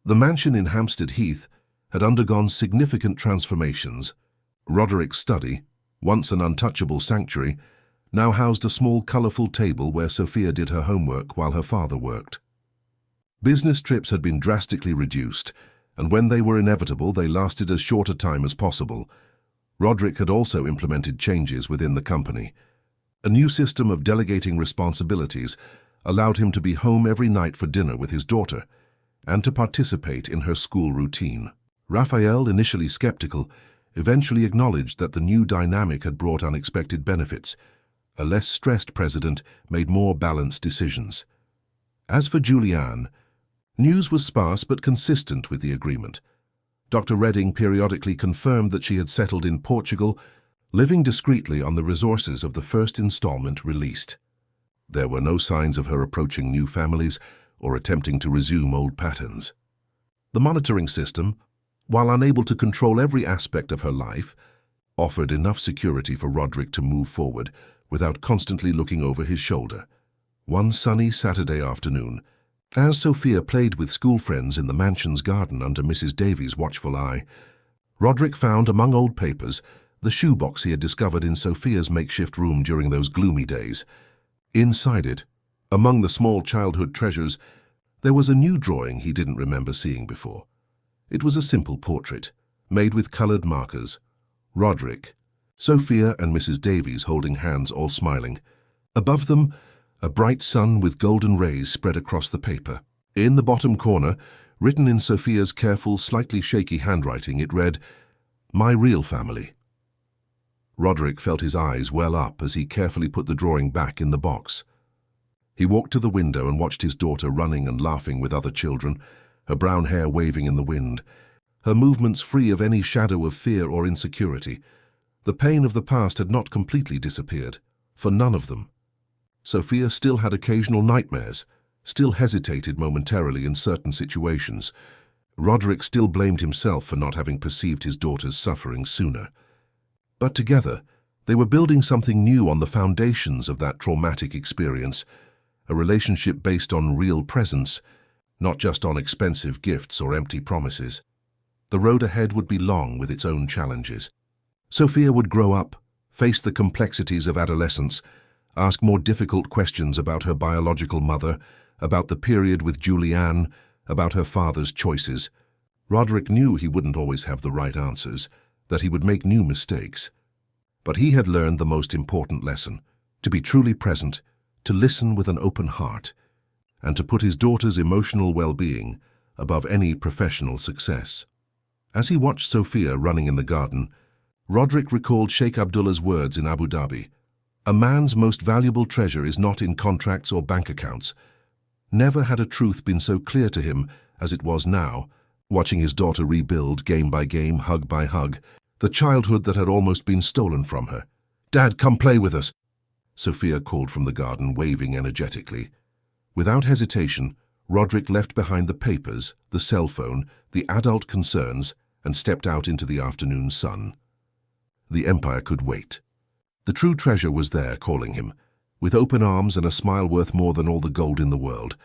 the mansion in Hampstead Heath had undergone significant transformations. Roderick's study, once an untouchable sanctuary, now housed a small, colourful table where Sophia did her homework while her father worked. Business trips had been drastically reduced, and when they were inevitable, they lasted as short a time as possible. Roderick had also implemented changes within the company. A new system of delegating responsibilities allowed him to be home every night for dinner with his daughter and to participate in her school routine. Raphael, initially skeptical, eventually acknowledged that the new dynamic had brought unexpected benefits. A less stressed president made more balanced decisions. As for Julianne, news was sparse but consistent with the agreement. Dr. Redding periodically confirmed that she had settled in Portugal, living discreetly on the resources of the first installment released. There were no signs of her approaching new families or attempting to resume old patterns. The monitoring system, while unable to control every aspect of her life, offered enough security for Roderick to move forward without constantly looking over his shoulder. One sunny Saturday afternoon, as Sophia played with school friends in the mansion's garden under Mrs. Davies' watchful eye, Roderick found among old papers the shoebox he had discovered in Sophia's makeshift room during those gloomy days. Inside it, among the small childhood treasures, there was a new drawing he didn't remember seeing before. It was a simple portrait, made with coloured markers. Roderick, Sophia and Mrs. Davies holding hands, all smiling. Above them, a bright sun with golden rays spread across the paper. In the bottom corner, written in Sophia's careful, slightly shaky handwriting, it read, "My real family." Roderick felt his eyes well up as he carefully put the drawing back in the box. He walked to the window and watched his daughter running and laughing with other children, her brown hair waving in the wind, her movements free of any shadow of fear or insecurity. The pain of the past had not completely disappeared, for none of them. Sophia still had occasional nightmares, still hesitated momentarily in certain situations. Roderick still blamed himself for not having perceived his daughter's suffering sooner. But together, they were building something new on the foundations of that traumatic experience, a relationship based on real presence, not just on expensive gifts or empty promises. The road ahead would be long with its own challenges. Sophia would grow up, face the complexities of adolescence, ask more difficult questions about her biological mother, about the period with Julianne, about her father's choices. Roderick knew he wouldn't always have the right answers, that he would make new mistakes. But he had learned the most important lesson, to be truly present, to listen with an open heart, and to put his daughter's emotional well-being above any professional success. As he watched Sophia running in the garden, Roderick recalled Sheikh Abdullah's words in Abu Dhabi, "A man's most valuable treasure is not in contracts or bank accounts." Never had a truth been so clear to him as it was now, watching his daughter rebuild, game by game, hug by hug, the childhood that had almost been stolen from her. "Dad, come play with us," Sophia called from the garden, waving energetically. Without hesitation, Roderick left behind the papers, the cell phone, the adult concerns, and stepped out into the afternoon sun. The empire could wait. The true treasure was there, calling him, with open arms and a smile worth more than all the gold in the world.